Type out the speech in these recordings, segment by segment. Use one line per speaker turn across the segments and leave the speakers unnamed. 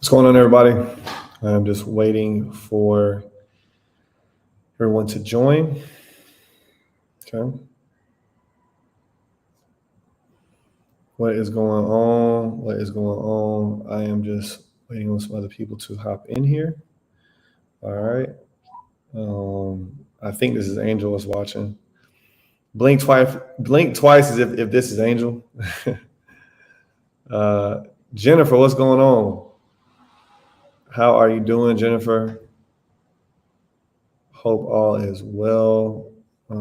What's going on, everybody? I'm just waiting for everyone to join. Okay. What is going on? What is going on? I am just waiting on some other people to hop in here. All right. I think this is Angel is watching. Blink twice. Blink twice as if this is Angel. uh, Jennifer, what's going on? How are you doing, Jennifer? Hope all is well. Let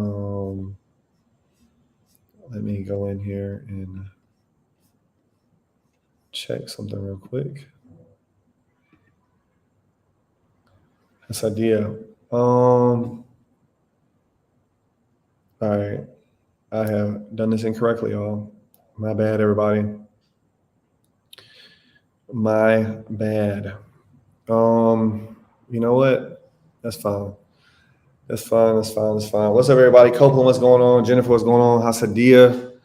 me go in here and check something real quick. This idea. All right. I have done this incorrectly, y'all. My bad, everybody. My bad. You know what? That's fine. That's fine. That's fine. That's fine. What's up, everybody? Copeland, what's going on? Jennifer, what's going on? Hasadia,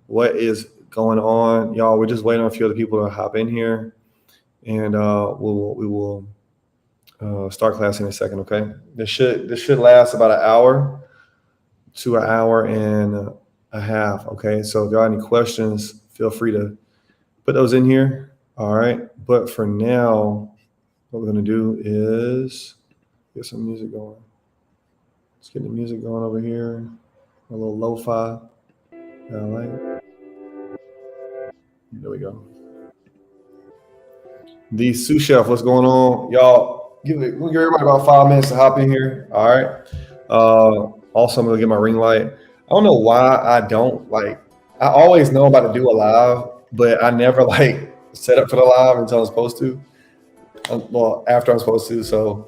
what is going on? Y'all, we're just waiting on a few other people to hop in here. And we will start class in a second, okay? This should last about an hour to an hour and a half, okay? So if y'all have any questions, feel free to put those in here, all right? But for now, what we're gonna do is get some music going. Let's get the music going over here, a little lo-fi, all right? There we go. The sous chef, what's going on? Y'all, we'll give everybody about 5 minutes to hop in here, all right? Also, I'm gonna get my ring light. I don't know why I don't like. I always know about to do a live, but I never like set up for the live until I'm supposed to. Well, after I'm supposed to. So,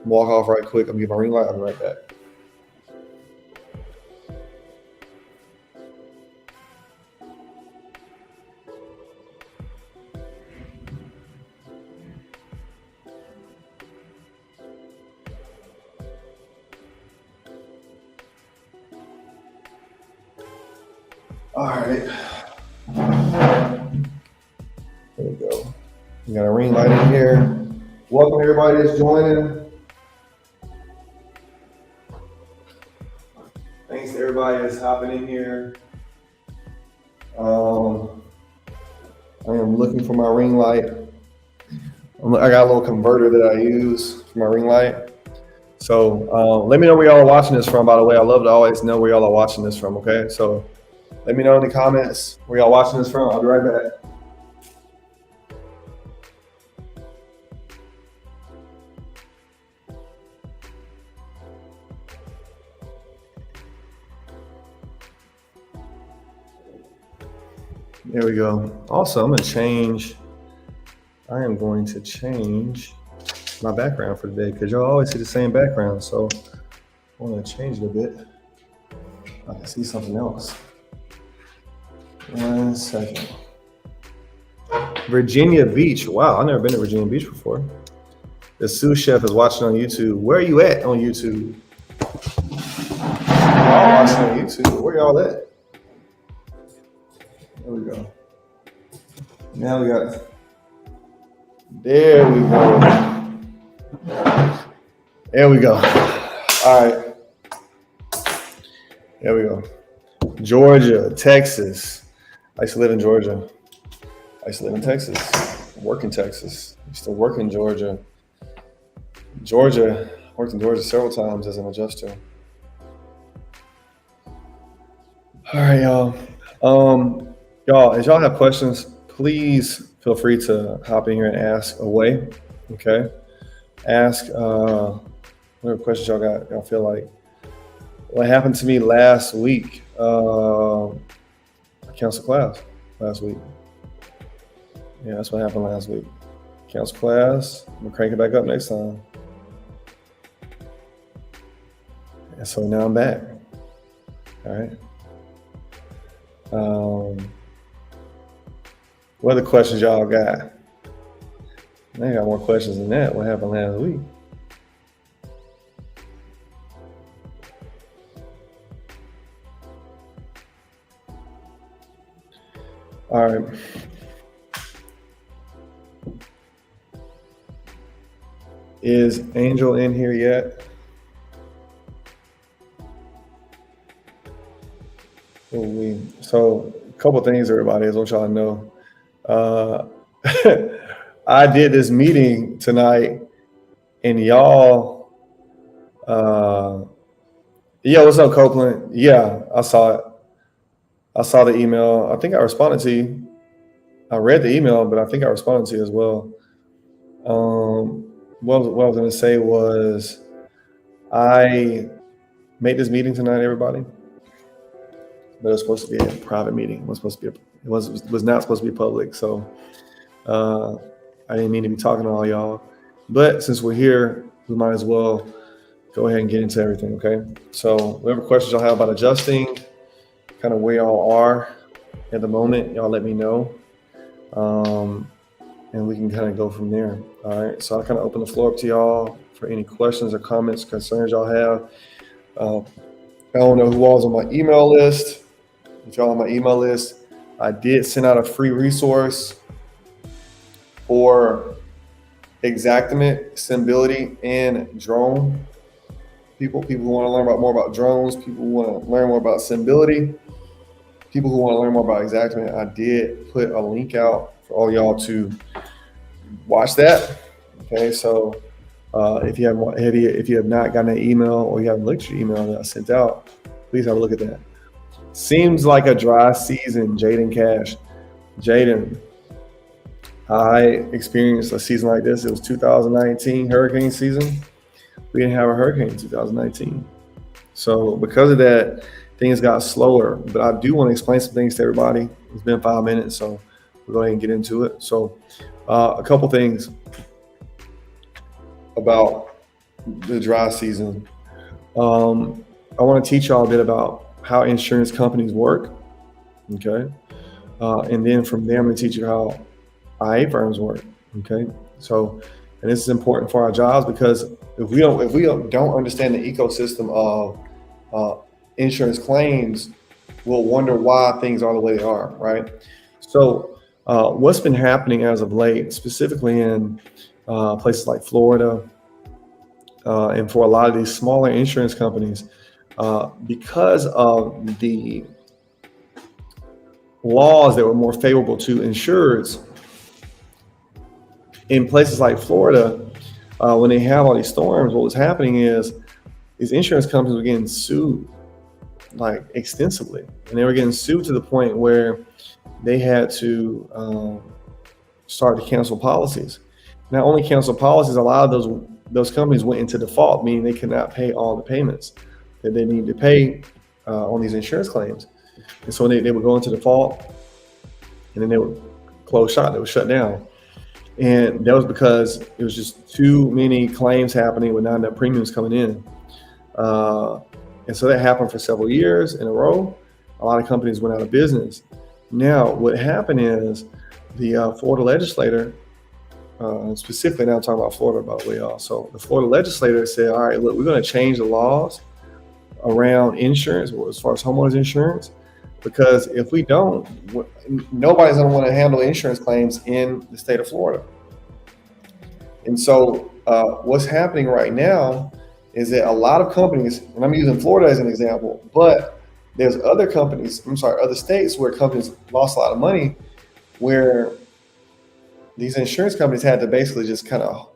walk off right quick. I'm gonna get my ring light. I'll be right back. All right. There we go. We got a ring light in here. Welcome everybody that's joining. Thanks to everybody that's hopping in here. I am looking for my ring light. I got a little converter that I use for my ring light. So let me know where y'all are watching this from, by the way. I love to always know where y'all are watching this from, okay? So let me know in the comments where y'all watching this from. I'll be right back. There we go. Also, I am going to change my background for today because y'all always see the same background. So I want to change it a bit. I can see something else. 1 second. Virginia Beach. Wow, I've never been to Virginia Beach before. The sous chef is watching on YouTube. Where are you at on YouTube? Y'all watching on YouTube. Where y'all at? There we go. Now we got. There we go. There we go. All right. There we go. Georgia, Texas. I used to live in Georgia. I used to live in Texas. Work in Texas. I used to work in Georgia. Worked in Georgia several times as an adjuster. All right, y'all. Y'all, as y'all have questions, please feel free to hop in here and ask away. Okay. Ask whatever questions y'all got, y'all feel like. What happened to me last week? I canceled class last week. Yeah, that's what happened last week. Cancel class. I'm gonna crank it back up next time. And so now I'm back. All right. What other questions y'all got? I got more questions than that. What happened last week? All right. Is Angel in here yet? So a couple things, everybody, is what y'all know. I did this meeting tonight, and y'all, yeah, what's up, Copeland? Yeah, I saw it. I saw the email. I think I responded to you. I read the email, but I think I responded to you as well. What I was going to say was, I made this meeting tonight, everybody, but it was supposed to be a private meeting. It was supposed to be. It was not supposed to be public. So I didn't mean to be talking to all y'all, but since we're here, we might as well go ahead and get into everything. Okay. So whatever questions y'all have about adjusting, kind of where y'all are at the moment, y'all let me know. And we can kind of go from there. All right. So I kind of open the floor up to y'all for any questions or comments, concerns y'all have. I don't know who all's on my email list. If y'all on my email list, I did send out a free resource for Xactimate, SimBility, and drone people who want to learn more about drones, people who want to learn more about SimBility, people who want to learn more about Xactimate. I did put a link out for all y'all to watch that. Okay, so if you have not gotten an email or you haven't looked at your email that I sent out, please have a look at that. Seems like a dry season, Jaden Cash. Jaden, I experienced a season like this. It was 2019 hurricane season. We didn't have a hurricane in 2019. So because of that, things got slower. But I do want to explain some things to everybody. It's been 5 minutes, so we'll go ahead and get into it. So a couple things about the dry season. I want to teach y'all a bit about how insurance companies work. Okay. And then from there, I'm going to teach you how IA firms work. Okay. So, and this is important for our jobs, because if we don't understand the ecosystem of insurance claims, we'll wonder why things are the way they are, right? So what's been happening as of late, specifically in places like Florida, and for a lot of these smaller insurance companies, because of the laws that were more favorable to insureds in places like Florida, when they have all these storms, what was happening is these insurance companies were getting sued like extensively, and they were getting sued to the point where they had to start to cancel policies. Not only cancel policies, a lot of those companies went into default, meaning they could not pay all the payments that they need to pay on these insurance claims. And so they would go into default, and then they would close shop, they would shut down. And that was because it was just too many claims happening with not enough premiums coming in. And so that happened for several years in a row. A lot of companies went out of business. Now, what happened is the Florida legislator, specifically now I'm talking about Florida, by the way, y'all. So the Florida legislator said, all right, look, we're going to change the laws around insurance, as far as homeowners insurance, because if we don't, nobody's going to want to handle insurance claims in the state of Florida. And so what's happening right now is that a lot of companies, and I'm using Florida as an example, but there's other states where companies lost a lot of money, where these insurance companies had to basically just kind of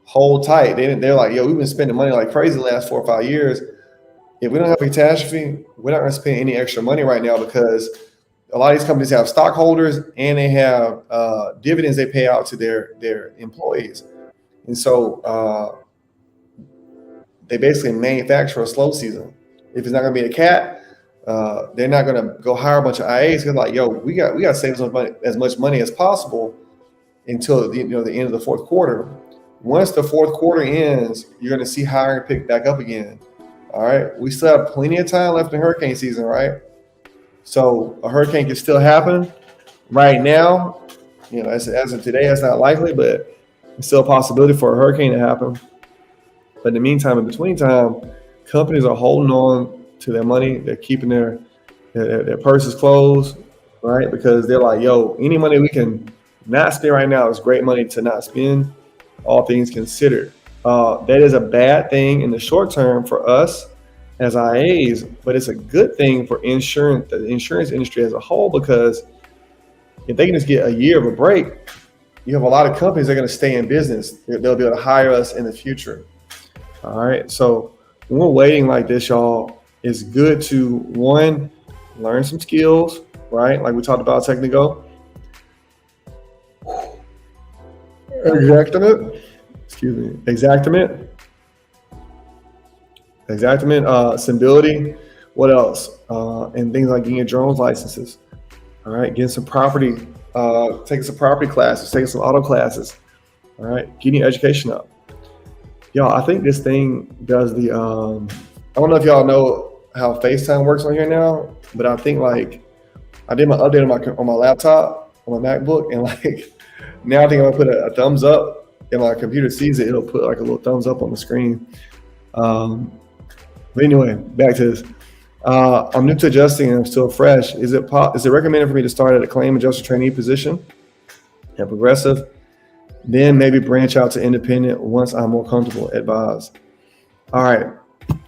hold tight. They're like, yo, we've been spending money like crazy the last 4 or 5 years. If we don't have a catastrophe, we're not going to spend any extra money right now, because a lot of these companies have stockholders and they have dividends they pay out to their employees. And so they basically manufacture a slow season. If it's not going to be a cat, they're not going to go hire a bunch of IAs. They're like, yo, we got to save as much money as possible until the end of the fourth quarter. Once the fourth quarter ends, you're going to see hiring pick back up again. All right. We still have plenty of time left in hurricane season, right? So a hurricane can still happen right now. As of today, that's not likely, but it's still a possibility for a hurricane to happen. But in the meantime, in between time, companies are holding on to their money. They're keeping their purses closed, right? Because they're like, yo, any money we can not spend right now is great money to not spend. all things considered. That is a bad thing in the short term for us as IAs, but it's a good thing for the insurance industry as a whole, because if they can just get a year of a break, you have a lot of companies that are going to stay in business. They'll be able to hire us in the future. All right. So when we're waiting like this, y'all, it's good to, one, learn some skills, right? Like we talked about a second ago. Exactament, stability. What else? And things like getting your drones licenses. All right, getting some property, taking some property classes, taking some auto classes. All right, getting your education up. Y'all, I think this thing does the. I don't know if y'all know how FaceTime works on here now, but I think like I did my update on my laptop, on my MacBook, and like now I think I'm gonna put a thumbs up. If my computer sees it, it'll put like a little thumbs up on the screen. But anyway, back to this. I'm new to adjusting and I'm still fresh. Is it recommended for me to start at a claim adjuster trainee position at Progressive, then maybe branch out to independent once I'm more comfortable? Advise. All right.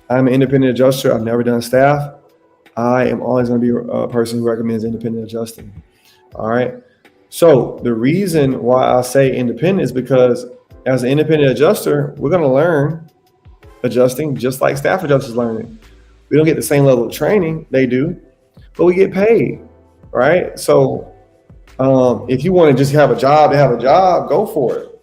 I'm an independent adjuster. I've never done staff. I am always going to be a person who recommends independent adjusting. All right. So the reason why I say independent is because as an independent adjuster, we're going to learn adjusting just like staff adjusters learning. We don't get the same level of training they do, but we get paid, right? So if you want to just have a job, go for it,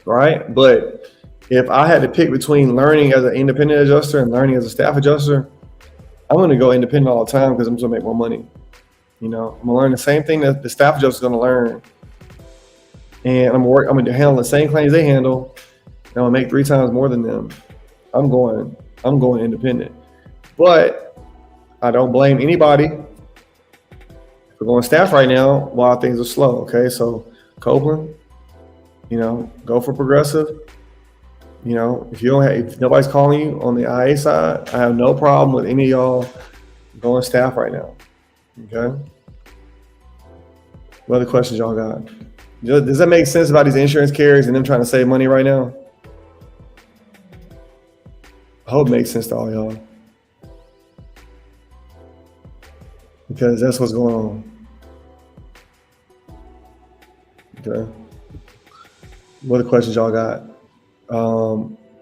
right? But if I had to pick between learning as an independent adjuster and learning as a staff adjuster, I'm going to go independent all the time because I'm going to make more money. You know, I'm going to learn the same thing that the staff adjuster is going to learn. And I'm going to handle the same claims they handle. And I'm going to make 3 times more than them. I'm going independent. But I don't blame anybody for going staff right now while things are slow. Okay, so Copeland, you know, go for Progressive. You know, if nobody's calling you on the IA side, I have no problem with any of y'all going staff right now. Okay. What other questions y'all got? Does that make sense about these insurance carriers and them trying to save money right now? I hope it makes sense to all y'all, because that's what's going on. Okay. What other questions y'all got?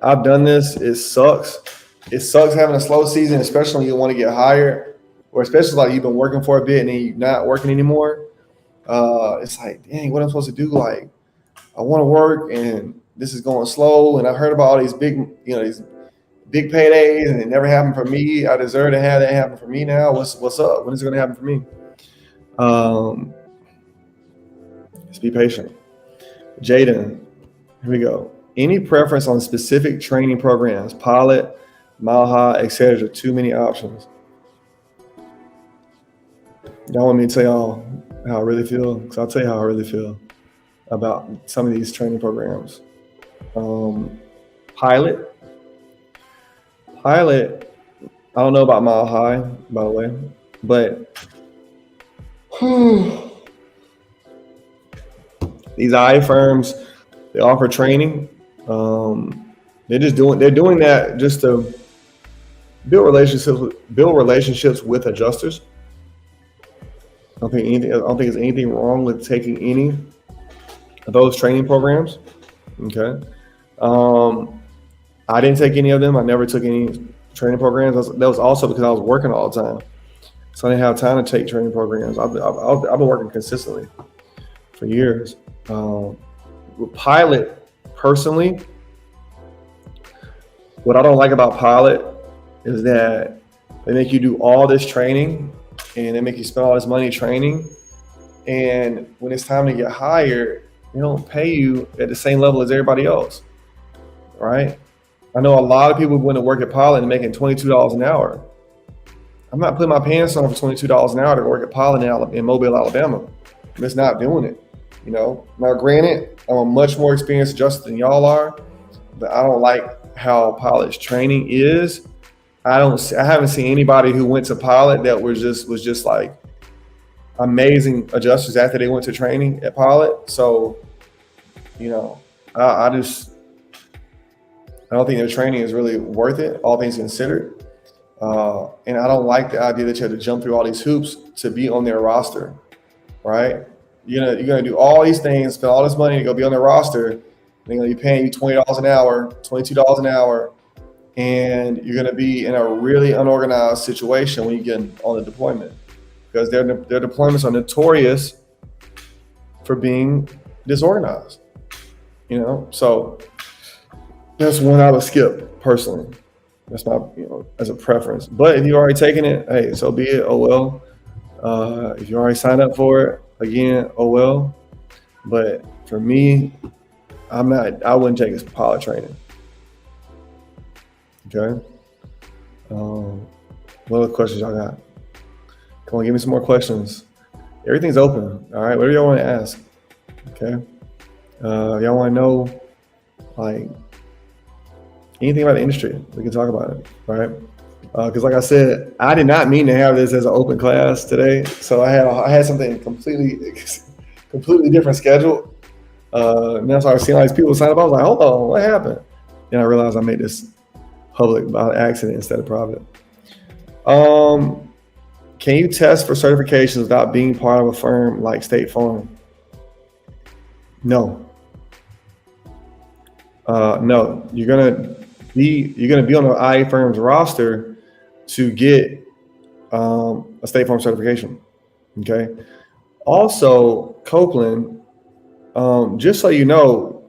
I've done this. It sucks. It sucks having a slow season, especially when you want to get hired, or especially like you've been working for a bit and then you're not working anymore. It's like, dang, what am I supposed to do? Like, I want to work and this is going slow. And I heard about all these these big paydays and it never happened for me. I deserve to have that happen for me now. What's up? When is it going to happen for me? Just be patient. Jaden, here we go. Any preference on specific training programs, pilot, mile high, etc.? Too many options. Y'all want me to tell y'all how I really feel? Because I'll tell you how I really feel about some of these training programs. Pilot, I don't know about mile high, by the way, but these IA firms, they offer training. They're doing that just to build relationships with adjusters. I don't think there's anything wrong with taking any of those training programs. Okay. I didn't take any of them. I never took any training programs. That was also because I was working all the time, so I didn't have time to take training programs. I've been working consistently for years. With Pilot, personally, what I don't like about Pilot is that they make you do all this training and they make you spend all this money training, and when it's time to get hired, they don't pay you at the same level as everybody else, right? I know a lot of people who went to work at Pilot and making $22 an hour. I'm not putting my pants on for $22 an hour to work at Pilot in Mobile, Alabama. I'm just not doing it. You know, now granted, I'm a much more experienced adjuster than y'all are, but I don't like how Pilot's training is. I haven't seen anybody who went to Pilot that was just like amazing adjusters after they went to training at Pilot. So, you know, I don't think their training is really worth it, all things considered. And I don't like the idea that you have to jump through all these hoops to be on their roster, right? You're gonna do all these things, spend all this money to go be on their roster. They're gonna be paying you $20 an hour, $22 an hour, and you're gonna be in a really unorganized situation when you get on the deployment, because their deployments are notorious for being disorganized. So that's one I would skip personally. That's my, as a preference. But if you already taken it, hey, so be it. Oh well. If you already signed up for it, again, oh well. But for me, I wouldn't take this pilot training. Okay. What other questions y'all got? Come on, give me some more questions. Everything's open. All right, whatever y'all want to ask. Okay. Y'all want to know, like, anything about the industry, we can talk about it, right? Because like I said, I did not mean to have this as an open class today. So I had something completely different scheduled. And that's why I was seeing all these people sign up. I was like, hold on, what happened? Then I realized I made this public by accident instead of private. Can you test for certifications without being part of a firm like State Farm? No. No, you're gonna be on the IA firm's roster to get a State Farm certification. Okay. Also, Copeland, just so you know,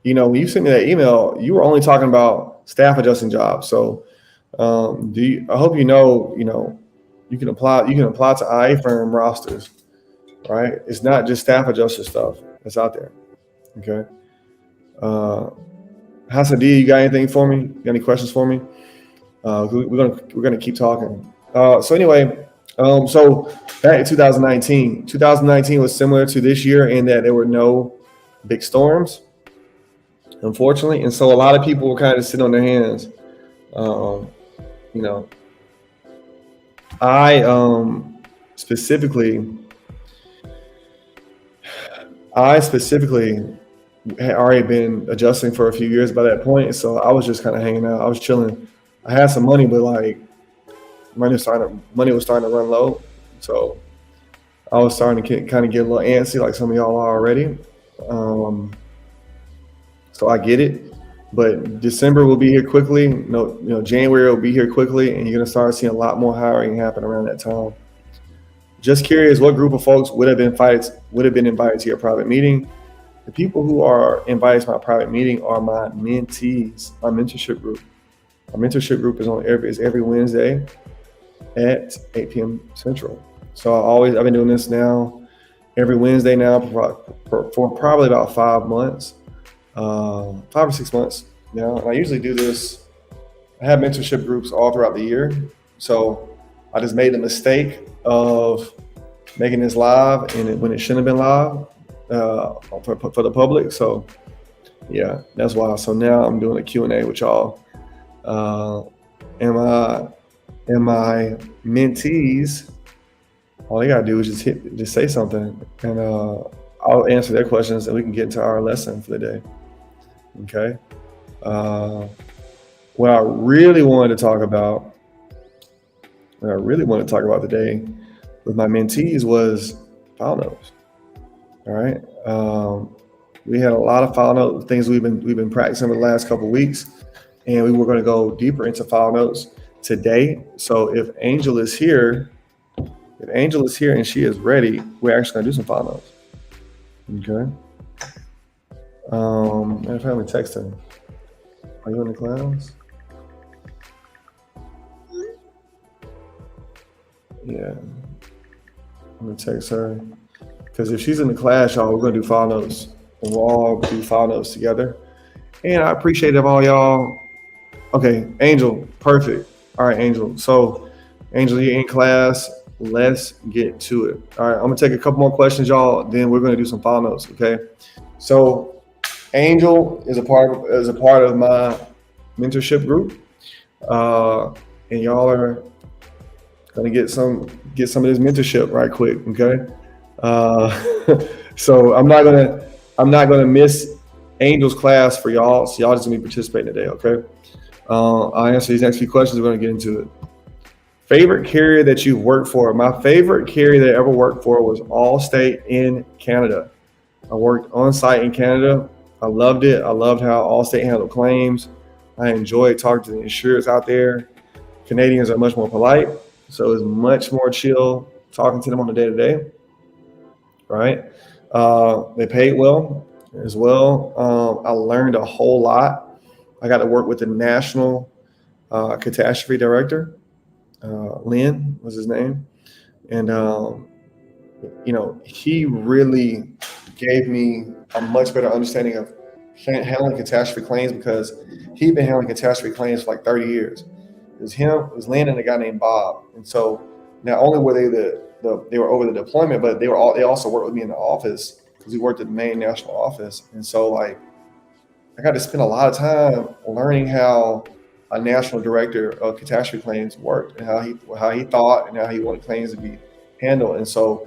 when you sent me that email, you were only talking about staff adjusting jobs. So, I hope you can apply to IA firm rosters, right? It's not just staff adjuster stuff that's out there. Okay. Hasadia, you got anything for me? Got any questions for me? We're gonna keep talking. So anyway, so back in 2019 was similar to this year in that there were no big storms, unfortunately, and so a lot of people were kind of sitting on their hands. I specifically had already been adjusting for a few years by that point, so I was just kind of hanging out. I was chilling. I had some money, but like money was starting to run low, so I was starting to get a little antsy, like some of y'all are already. So I get it, but December will be here quickly. January will be here quickly, and you're gonna start seeing a lot more hiring happen around that time. Just curious, what group of folks would have been invited to your private meeting? The people who are invited to my private meeting are my mentees, my mentorship group. Our mentorship group is every Wednesday at 8 p.m. Central. So I've been doing this now every Wednesday now for probably about 5 months, 5 or 6 months now. And I usually do this. I have mentorship groups all throughout the year. So I just made the mistake of making this live when it shouldn't have been live. For the public. So yeah, that's why. So now I'm doing a Q&A with y'all. And my mentees, all they gotta do is just say something, and I'll answer their questions, and we can get into our lesson for the day. Okay. What I really wanted to talk about today with my mentees was file notes. All right. We had a lot of file note things we've been practicing over the last couple of weeks, and we were going to go deeper into file notes today. So if Angel is here and she is ready, we're actually going to do some file notes. Okay. Matter of fact, I'm gonna text her. Are you in the class? Yeah. I'm gonna text her. Because if she's in the class, y'all, we're gonna do file notes, and we'll all do file notes together. And I appreciate it all y'all. Okay, Angel, perfect. All right, Angel. So, Angel, you're in class. Let's get to it. All right, I'm gonna take a couple more questions, y'all. Then we're gonna do some file notes. Okay. So, Angel is a part of my mentorship group, and y'all are gonna get some of this mentorship right quick. Okay. So I'm not gonna miss Angels class for y'all. So y'all just gonna be participating today, okay? I'll answer these next few questions. We're gonna get into it. Favorite carrier that you've worked for? My favorite carrier that I ever worked for was Allstate in Canada. I worked on site in Canada. I loved it. I loved how Allstate handled claims. I enjoyed talking to the insurers out there. Canadians are much more polite, so it's much more chill talking to them on the day to day. Right? They paid well as well. I learned a whole lot. I got to work with the national catastrophe director. Lynn was his name, and he really gave me a much better understanding of handling catastrophe claims because he'd been handling catastrophe claims for like 30 years. It was him, it was Lynn, and a guy named Bob. And so not only were they they were over the deployment, but they also worked with me in the office because we worked at the main national office. And so like I got to spend a lot of time learning how a national director of catastrophe claims worked and how he thought and how he wanted claims to be handled. And so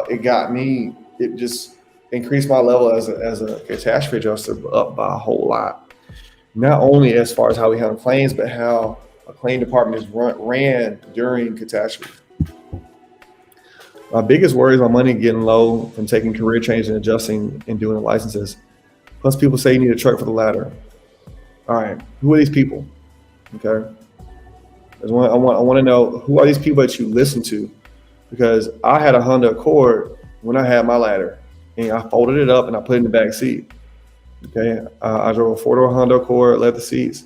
it just increased my level as a catastrophe adjuster up by a whole lot. Not only as far as how we handle claims, but how a claim department is ran during catastrophe. My biggest worry is my money getting low from taking career change and adjusting and doing the licenses. Plus, people say you need a truck for the ladder. All right, who are these people? Okay, I want to know who are these people that you listen to, because I had a Honda Accord when I had my ladder, and I folded it up and I put it in the back seat. Okay, I drove a 4-door Honda Accord, leather seats.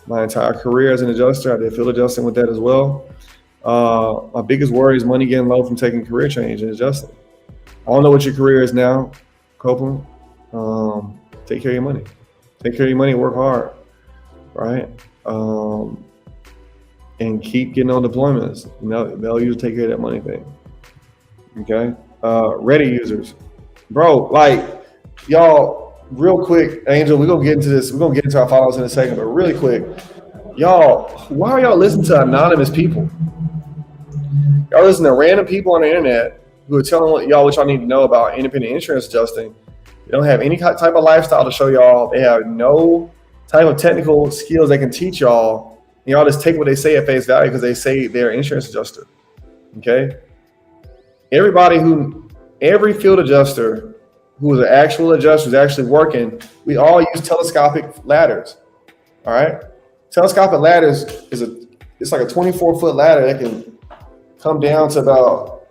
My entire career as an adjuster, I did field adjusting with that as well. My biggest worry is money getting low from taking career change and adjusting. I don't know what your career is now, Copeland. Take care of your money. Take care of your money. Work hard, right? And keep getting on deployments. They'll usually take care of that money thing. Okay. Ready users, bro. Like y'all, real quick, Angel. We're gonna get into this. We're gonna get into our follow-ups in a second, but really quick, y'all. Why are y'all listening to anonymous people? Y'all listen to random people on the internet who are telling y'all what y'all need to know about independent insurance adjusting. They don't have any type of lifestyle to show y'all. They have no type of technical skills they can teach y'all. And y'all just take what they say at face value because they say they're an insurance adjuster. Okay? Every field adjuster who is an actual adjuster is actually working, we all use telescopic ladders. All right? Telescopic ladders it's like a 24-foot ladder that can come down to about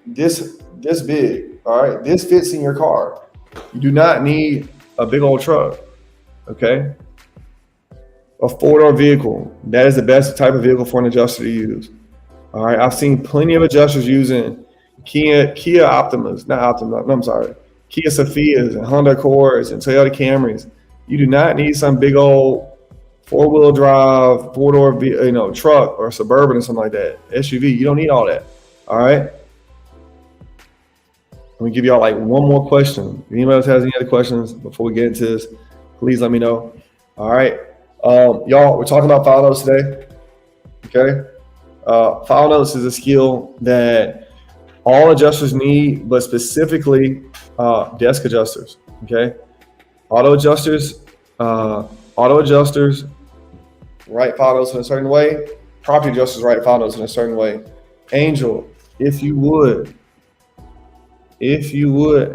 this big. All right? This fits in your car. You do not need a big old truck. Okay? A 4-door vehicle, that is the best type of vehicle for an adjuster to use. All right, I've seen plenty of adjusters using Kia Optimas, not Optima, no, I'm sorry, Kia Sophias and Honda Accords and Toyota Camrys. You do not need some big old 4-wheel drive, 4-door, truck or Suburban or something like that. SUV, you don't need all that. All right. Let me give y'all like one more question. If anybody else has any other questions before we get into this, please let me know. All right. Y'all, we're talking about file notes today. Okay. File notes is a skill that all adjusters need, but specifically desk adjusters. Okay. Auto adjusters write file notes in a certain way. Property adjusters write file notes in a certain way. Angel, if you would,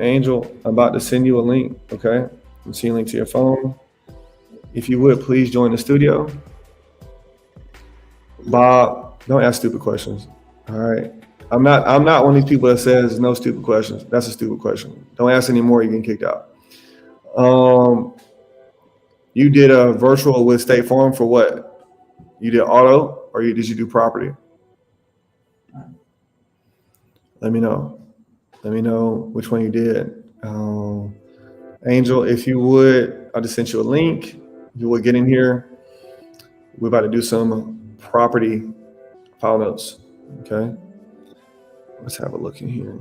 Angel, I'm about to send you a link. Okay. I'm seeing a link to your phone. If you would, please join the studio. Bob, don't ask stupid questions. All right. I'm not one of these people that says no stupid questions. That's a stupid question. Don't ask any more, you're getting kicked out. You did a virtual with State Farm for what? You did auto or did you do property? Let me know. Let me know which one you did. Angel, if you would, I just sent you a link. You would get in here. We're about to do some property file notes. Okay. Let's have a look in here.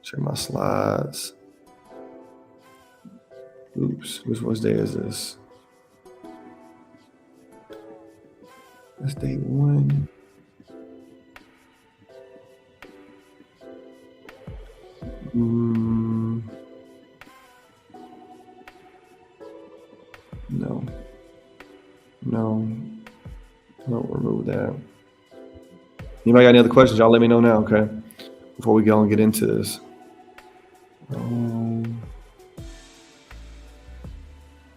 Check my slides. Oops, which day is this? That's day 1. No, don't remove that. Anybody got any other questions? Y'all let me know now, okay? Before we go and get into this.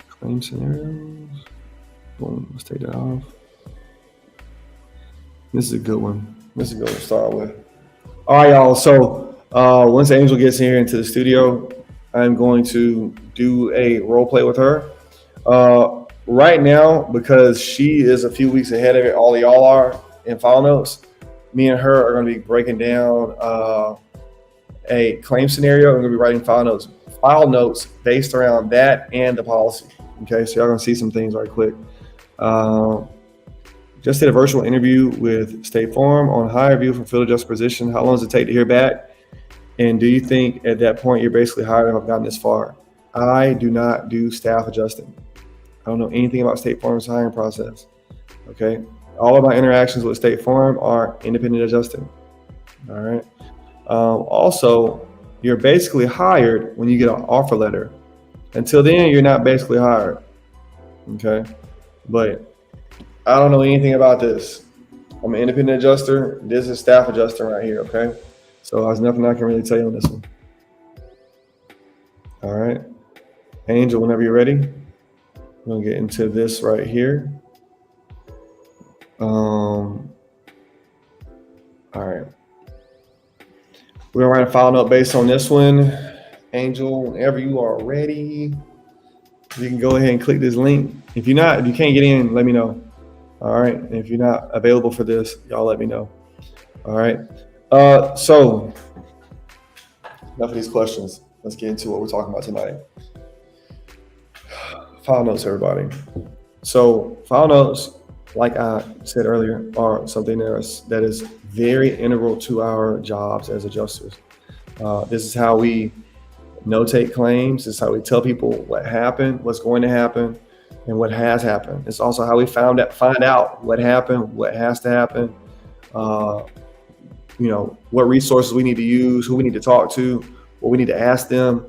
Claim scenarios. Boom, let's take that off. This is a good one. This is a good one to start with. All right, y'all. So once Angel gets here into the studio, I'm going to do a role play with her. Right now, because she is a few weeks ahead of it, all of y'all are in file notes. Me and her are going to be breaking down a claim scenario. I'm going to be writing file notes based around that and the policy. Okay, so y'all going to see some things right quick. Just did a virtual interview with State Farm on hire view for field adjuster position. How long does it take to hear back? And do you think at that point you're basically hired if I've gotten this far? I do not do staff adjusting. I don't know anything about State Farm's hiring process. Okay, all of my interactions with State Farm are independent adjusting. All right. Also, you're basically hired when you get an offer letter. Until then, you're not basically hired. Okay, but I don't know anything about this. I'm an independent adjuster. This is staff adjuster right here. Okay, so there's nothing I can really tell you on this one. All right, Angel, whenever you're ready. We'll get into this right here. All right. We're gonna write a file note based on this one. Angel, whenever you are ready, you can go ahead and click this link. If you can't get in, let me know. All right. And if you're not available for this, y'all let me know. All right. So enough of these questions. Let's get into what we're talking about tonight. File notes, everybody. So file notes, like I said earlier, are something that is very integral to our jobs as adjusters. This is how we notate claims. This is how we tell people what happened, what's going to happen, and what has happened. It's also how we find out what happened, what has to happen, what resources we need to use, who we need to talk to, what we need to ask them.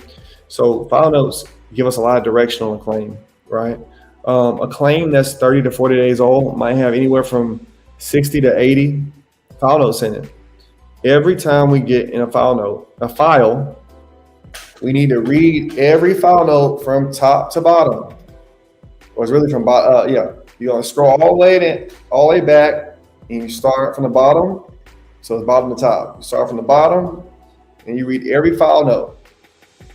So file notes give us a lot of direction on a claim, right? A claim that's 30 to 40 days old might have anywhere from 60 to 80 file notes in it. Every time we get in a file, we need to read every file note from top to bottom. Or it's really from bottom. You're gonna scroll all the way back, and you start from the bottom. So it's bottom to top. You start from the bottom, and you read every file note.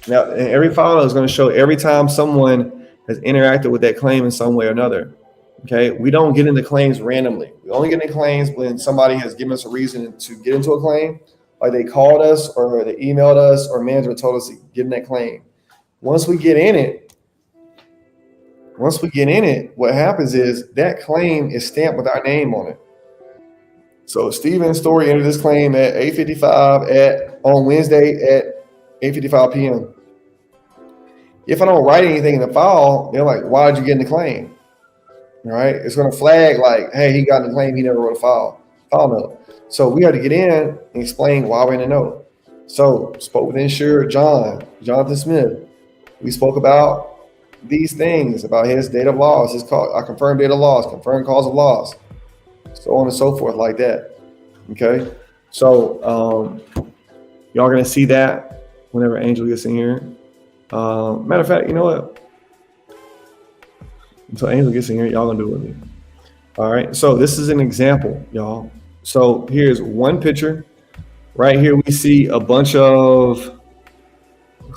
Now, and every file note is going to show every time someone has interacted with that claim in some way or another. Okay, we don't get into claims randomly. We only get into claims when somebody has given us a reason to get into a claim, like they called us or they emailed us or management told us to get in that claim. Once we get in it, what happens is that claim is stamped with our name on it. So Steven Story entered this claim at 8:55 on Wednesday at 8:55 p.m. If I don't write anything in the file, they're like, why did you get in the claim? All right, it's going to flag like, hey, he got in the claim, he never wrote a file note. So we had to get in and explain why we're in the note. So spoke with insurer Jonathan Smith. We spoke about these things, about his date of loss, our confirmed date of loss, confirmed cause of loss, so on and so forth like that. Okay, so y'all gonna see that whenever Angel gets in here. Matter of fact, you know what? Until Angel gets in here, y'all gonna do it with me. All right, so this is an example, y'all. So here's one picture. Right here we see a bunch of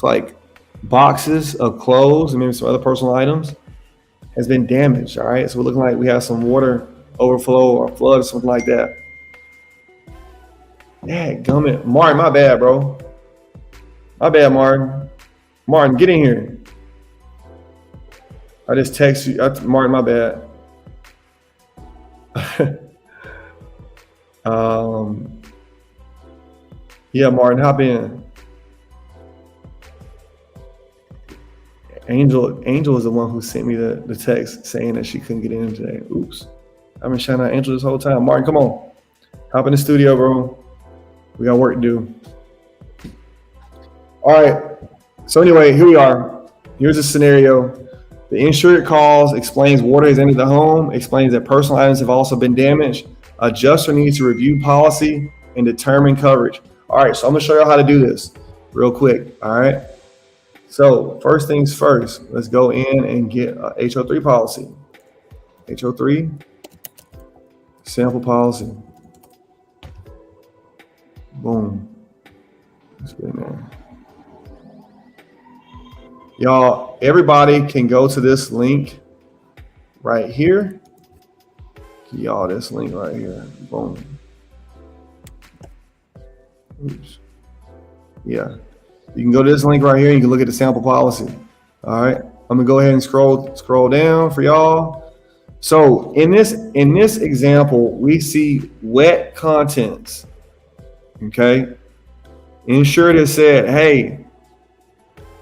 like boxes of clothes and maybe some other personal items has been damaged. All right, so we're looking like we have some water overflow or flood or something like that. Yeah, gummit. Martin, my bad, bro. My bad, Martin. Martin, get in here. I just text you. Martin, my bad. Yeah, Martin, hop in. Angel is the one who sent me the text saying that she couldn't get in today. Oops. I've been shouting out Angel this whole time. Martin, come on. Hop in the studio, bro. We got work to do. All right. So anyway, here we are. Here's a scenario. The insured calls, explains water has entered the home, explains that personal items have also been damaged. Adjuster needs to review policy and determine coverage. All right, so I'm gonna show you how to do this real quick. All right. So first things first, let's go in and get a HO3 policy. HO3 sample policy. Boom. Let's get in there. Y'all, everybody can go to this link right here. Y'all, this link right here. Boom. Oops. Yeah. You can go to this link right here. You can look at the sample policy. All right. I'm gonna go ahead and scroll down for y'all. So in this example, we see wet contents. Okay. Insured has said, hey,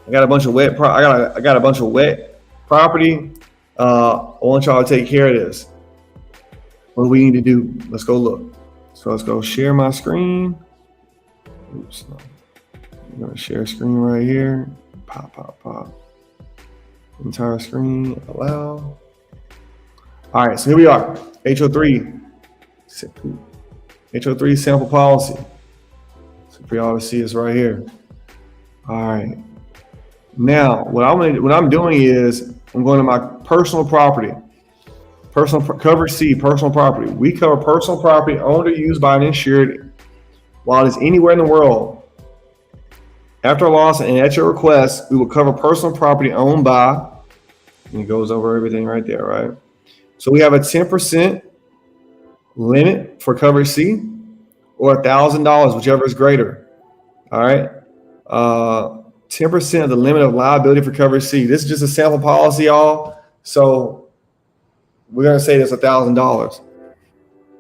I got a bunch of wet I got a bunch of wet property. I want y'all to take care of this. What do we need to do? Let's go look. So let's go share my screen. Oops. No. I'm gonna share screen right here. Pop. Entire screen, allow. All right, so here we are. HO3 sample policy. So for y'all to see is right here. All right. Now, what I'm doing is I'm going to my personal property. Coverage C, personal property. We cover personal property owned or used by an insured while it is anywhere in the world. After a loss and at your request, we will cover personal property owned by, and it goes over everything right there, right? So we have a 10% limit for coverage C or $1,000, whichever is greater. All right. 10% of the limit of liability for coverage C. This is just a sample policy, y'all. So we're going to say that's $1,000.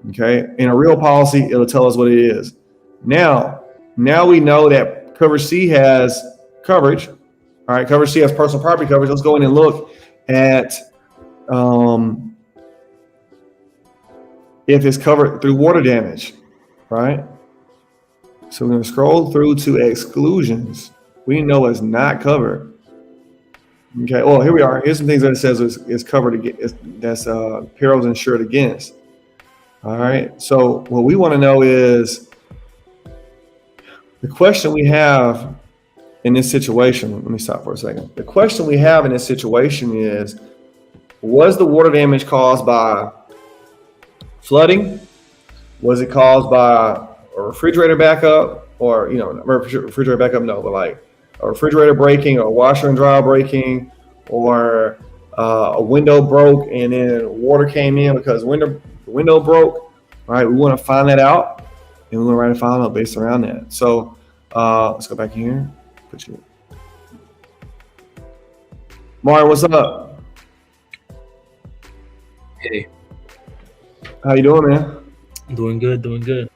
Okay. In a real policy, it'll tell us what it is. Now we know that coverage C has coverage. All right. Coverage C has personal property coverage. Let's go in and look at if it's covered through water damage, right? So we're going to scroll through to exclusions. We know it's not covered. Okay, well, here we are. Here's some things that it says is covered against, that's perils insured against. All right, so what we want to know is the question we have in this situation. Let me stop for a second. The question we have in this situation is, was the water damage caused by flooding? Was it caused by a refrigerator backup, or refrigerator backup? No, but like a refrigerator breaking, or a washer and dryer breaking, or a window broke and then water came in because the window broke. All right, we want to find that out, and we're going to write a file note based around that. So let's go back here. Mario, what's up?
Hey.
How you doing, man?
Doing good.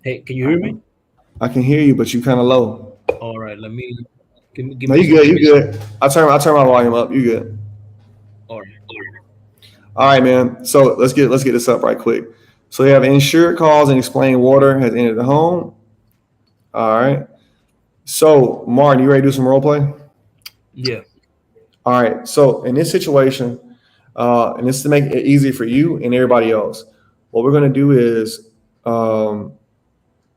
Hey, can you hear me?
I can hear you, but you kind of low.
All right, let me give me.
No, you good. I turn my volume up. You good?
All
right, man. So let's get this up right quick. So you have insured calls and explain water has entered the home. All right. So Martin, you ready to do some role play?
Yeah.
All right. So in this situation, and this is to make it easy for you and everybody else, what we're going to do is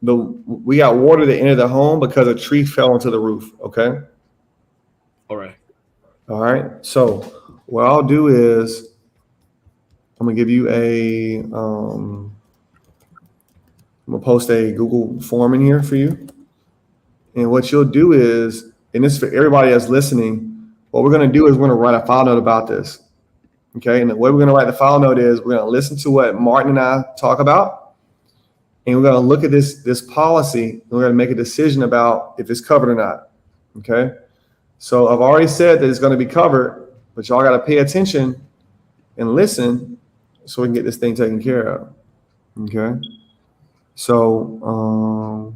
we got water that entered the home because a tree fell into the roof. Okay.
All
right. So what I'll do is I'm gonna give you I'm gonna post a Google form in here for you. And what you'll do is, and this is for everybody that's listening, what we're gonna do is we're gonna write a file note about this. Okay. And the way we're gonna write the file note is we're gonna listen to what Martin and I talk about, and we're gonna look at this policy, and we're gonna make a decision about if it's covered or not. Okay. So I've already said that it's gonna be covered, but y'all gotta pay attention and listen so we can get this thing taken care of. Okay. So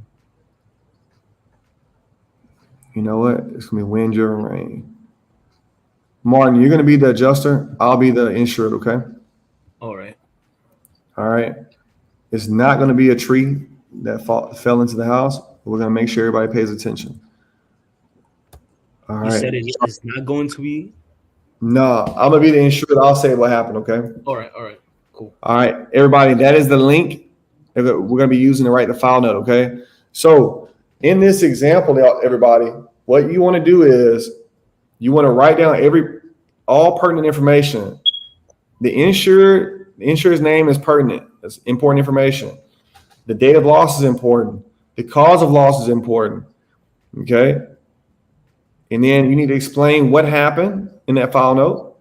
you know what? It's gonna be wind during rain. Martin, you're gonna be the adjuster. I'll be the insured. Okay.
All right.
It's not gonna be a tree that fell into the house. We're gonna make sure everybody pays attention. All right.
You said it's not going to be.
No, I'm gonna be the insured. I'll say what happened. Okay.
All right. Cool.
All right, everybody. That is the link that we're gonna be using to write the file note. Okay. So in this example, everybody, what you want to do is you want to write down all pertinent information. The insured's name is pertinent. It's important information. The date of loss is important. The cause of loss is important. Okay. And then you need to explain what happened in that file note.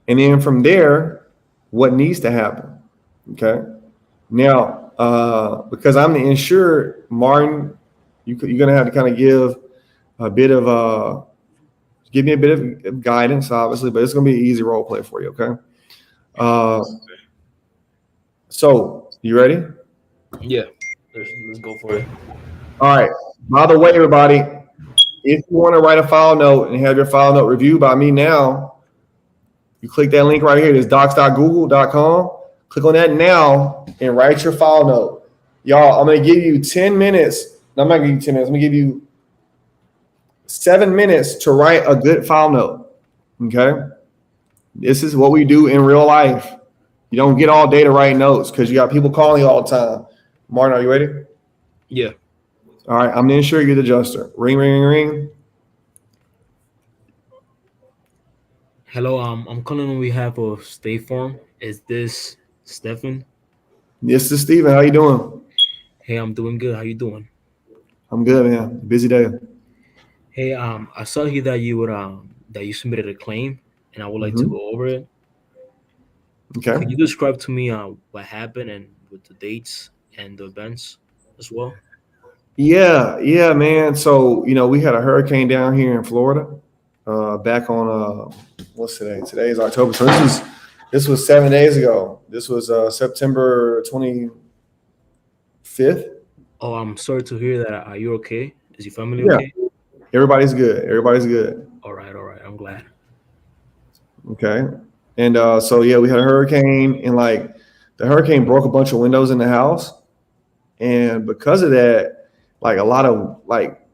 And then from there, what needs to happen. Okay. Now, because I'm the insured, Martin, you're going to have to kind of give me a bit of guidance, obviously, but it's going to be an easy role play for you. Okay. So you ready?
Yeah. Let's go for it.
All right. By the way, everybody, if you want to write a file note and have your file note reviewed by me now, you click that link right here. It's docs.google.com. Click on that now and write your file note. Y'all, I'm going to give you 10 minutes. No, I'm not going to give you 10 minutes. I'm going to give you 7 minutes to write a good file note. Okay? This is what we do in real life. You don't get all day to write notes because you got people calling you all the time. Martin, are you ready?
Yeah.
All right. I'm the insured, you're the adjuster. Ring, ring, ring, ring.
Hello. I'm calling on behalf of State Farm. Is this Stephen?
This is Steven. How you doing?
Hey, I'm doing good. How you doing?
I'm good, man. Busy day.
Hey, I saw here that you submitted a claim, and I would like to go over it.
Okay.
Could you describe to me what happened and with the dates and the events as well?
Yeah, man. So, we had a hurricane down here in Florida back on, what's today? Today is October. So this was 7 days ago. This was September 25th.
Oh, I'm sorry to hear that. Are you okay? Is your family
Yeah.
okay?
Everybody's good. Everybody's good.
All right. I'm glad.
Okay. And so, yeah, we had a hurricane, and the hurricane broke a bunch of windows in the house. And because of that, a lot of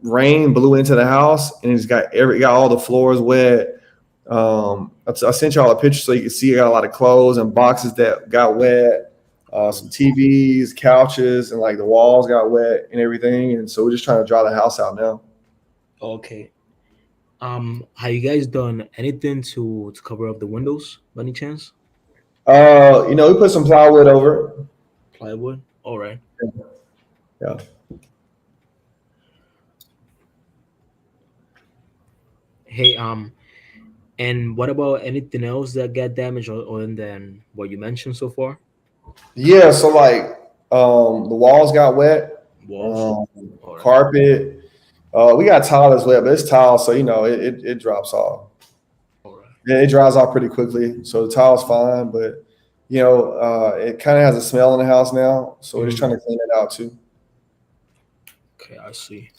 rain blew into the house, and it's got all the floors wet. I sent y'all a picture so you can see I got a lot of clothes and boxes that got wet, some TVs, couches, and the walls got wet and everything. And so we're just trying to dry the house out now.
Okay. Have you guys done anything to cover up the windows by any chance?
We put some plywood over it.
Plywood? All right.
Yeah.
Hey, and what about anything else that got damaged other than what you mentioned so far?
Yeah, so the walls got wet,
Walls? All right.
carpet. We got tile as well, but it's tile, so it drops off.
All right.
Yeah, it dries off pretty quickly, so the tile's fine. But it kind of has a smell in the house now, so we're just trying to clean it out too.
Okay, I see.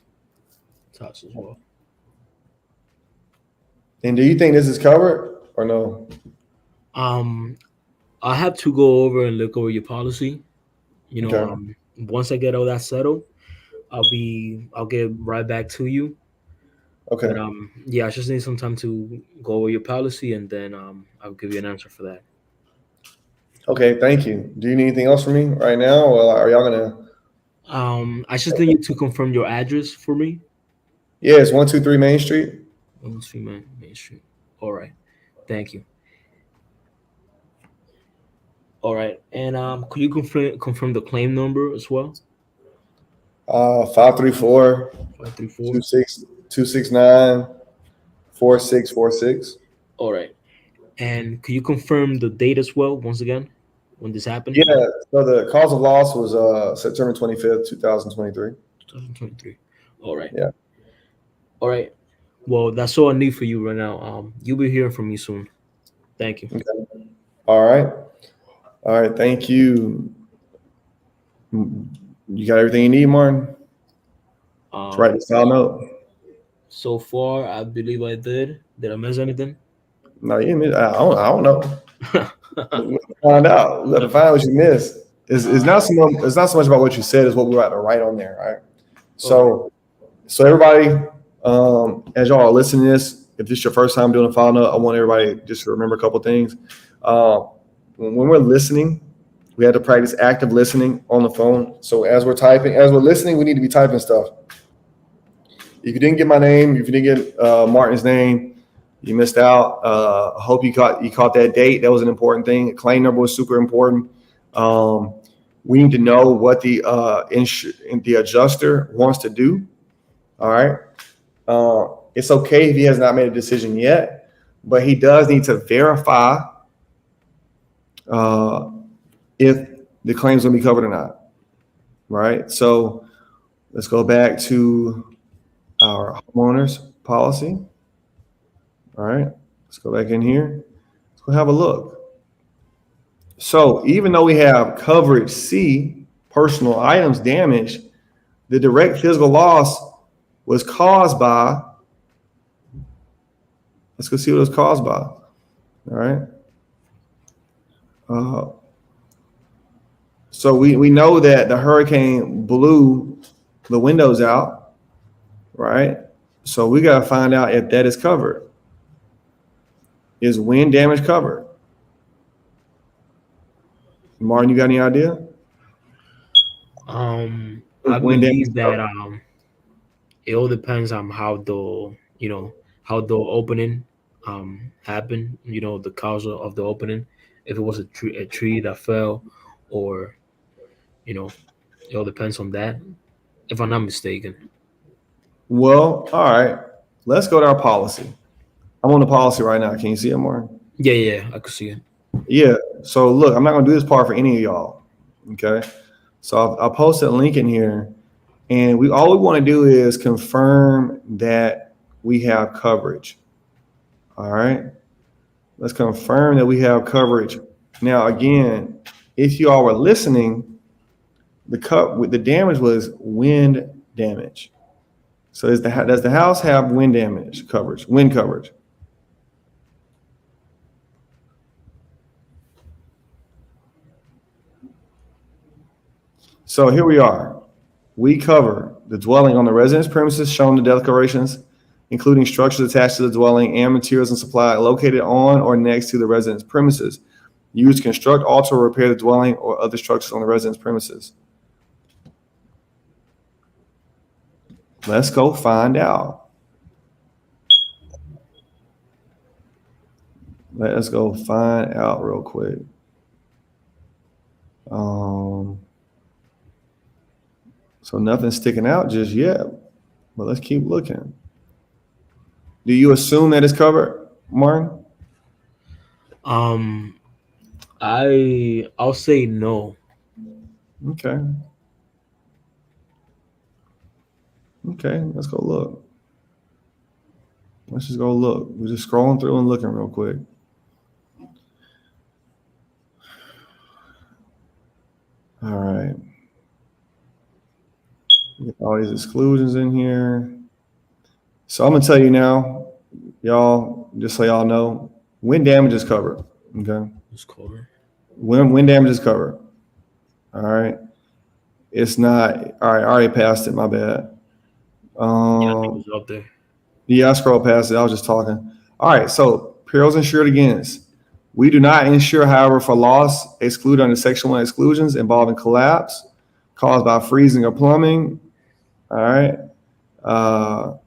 Touch as well.
And do you think this is covered or no?
I have to go over and look over your policy.
Okay.
Once I get all that settled, I'll get right back to you.
Okay.
But yeah, I just need some time to go over your policy, and then I'll give you an answer for that.
Okay, thank you. Do you need anything else from me right now, or are y'all gonna?
I just need you to confirm your address for me.
Yeah, it's 123 Main Street.
123 Main Street. All right. Thank you. All right. And could you confirm the claim number as well?
534
534
269 4646.
All right. And could you confirm the date as well, once again, when this happened?
Yeah, so the cause of loss was September 25th, 2023.
2023. All right.
Yeah.
All right. Well, that's all I need for you right now. You'll be hearing from me soon. Thank you.
Okay. All right. Thank you. You got everything you need, Martin? Write this file note.
So far, I believe I did. Did I miss anything?
No, you didn't miss. I don't know. We find out. We got to find out what you missed. It's not so much about what you said, it's what we're about to write on there, right? So everybody, as y'all are listening to this, if this is your first time doing a follow up, I want everybody just to remember a couple things. Uh, when we're listening, we have to practice active listening on the phone. So as we're listening, we need to be typing stuff. If you didn't get my name, if you didn't get Martin's name, you missed out. I hope you caught that date. That was an important thing. Claim number was super important. We need to know what the adjuster wants to do. All right. It's okay if he has not made a decision yet, but he does need to verify if the claim's going to be covered or not. Right. So let's go back to our homeowners policy. All right. Let's go back in here. Let's go have a look. So even though we have coverage C, personal items damage, the direct physical loss was caused by, let's go see what it was caused by. All right. So we know that the hurricane blew the windows out, right? So we got to find out if that is covered. Is wind damage covered? Martin, you got any idea?
I believe that it all depends on how the opening happened. The cause of the opening. If it was a tree that fell, or it all depends on that. If I'm not mistaken.
Well, all right. Let's go to our policy. I'm on the policy right now. Can you see it, Martin?
Yeah, I could see it.
Yeah. So look, I'm not going to do this part for any of y'all. Okay. So I'll post a link in here, and all we want to do is confirm that we have coverage. All right. Let's confirm that we have coverage. Now, again, if you all were listening, the damage was wind damage. So does the house have wind damage coverage? Wind coverage? So here we are. We cover the dwelling on the residence premises shown in the declarations, including structures attached to the dwelling and materials and supply located on or next to the residence premises, used to construct, alter, or repair the dwelling or other structures on the residence premises. Let's go find out. Let's go find out real quick. So nothing's sticking out just yet, but let's keep looking. Do you assume that it's covered, Martin?
I'll say no.
Okay. Okay, let's go look. Let's just go look. We're just scrolling through and looking real quick. All right. Get all these exclusions in here. So I'm gonna tell you now, y'all, just so y'all know, wind damage is covered. Okay.
It's covered.
Wind damage is covered. All right. It's not. All right. I already passed it. My bad.
Yeah, I think it was up there.
Yeah, I scrolled past it. I was just talking. All right. So perils insured against. We do not insure, however, for loss excluded under Section 1 exclusions involving collapse caused by freezing or plumbing. All right.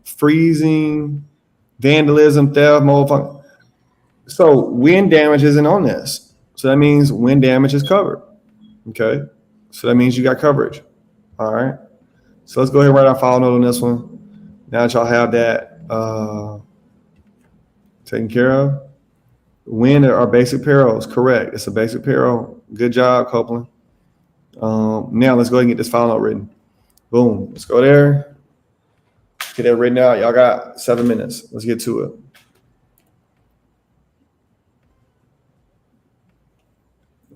Freezing, vandalism, theft, mold. So wind damage isn't on this. So that means wind damage is covered. Okay. So that means you got coverage. All right. So let's go ahead and write our file note on this one. Now that y'all have that taken care of. Wind are basic perils. Correct. It's a basic peril. Good job, Copeland. Now let's go ahead and get this file note written. Boom. Let's go there. Get that written out. Y'all got 7 minutes. Let's get to it.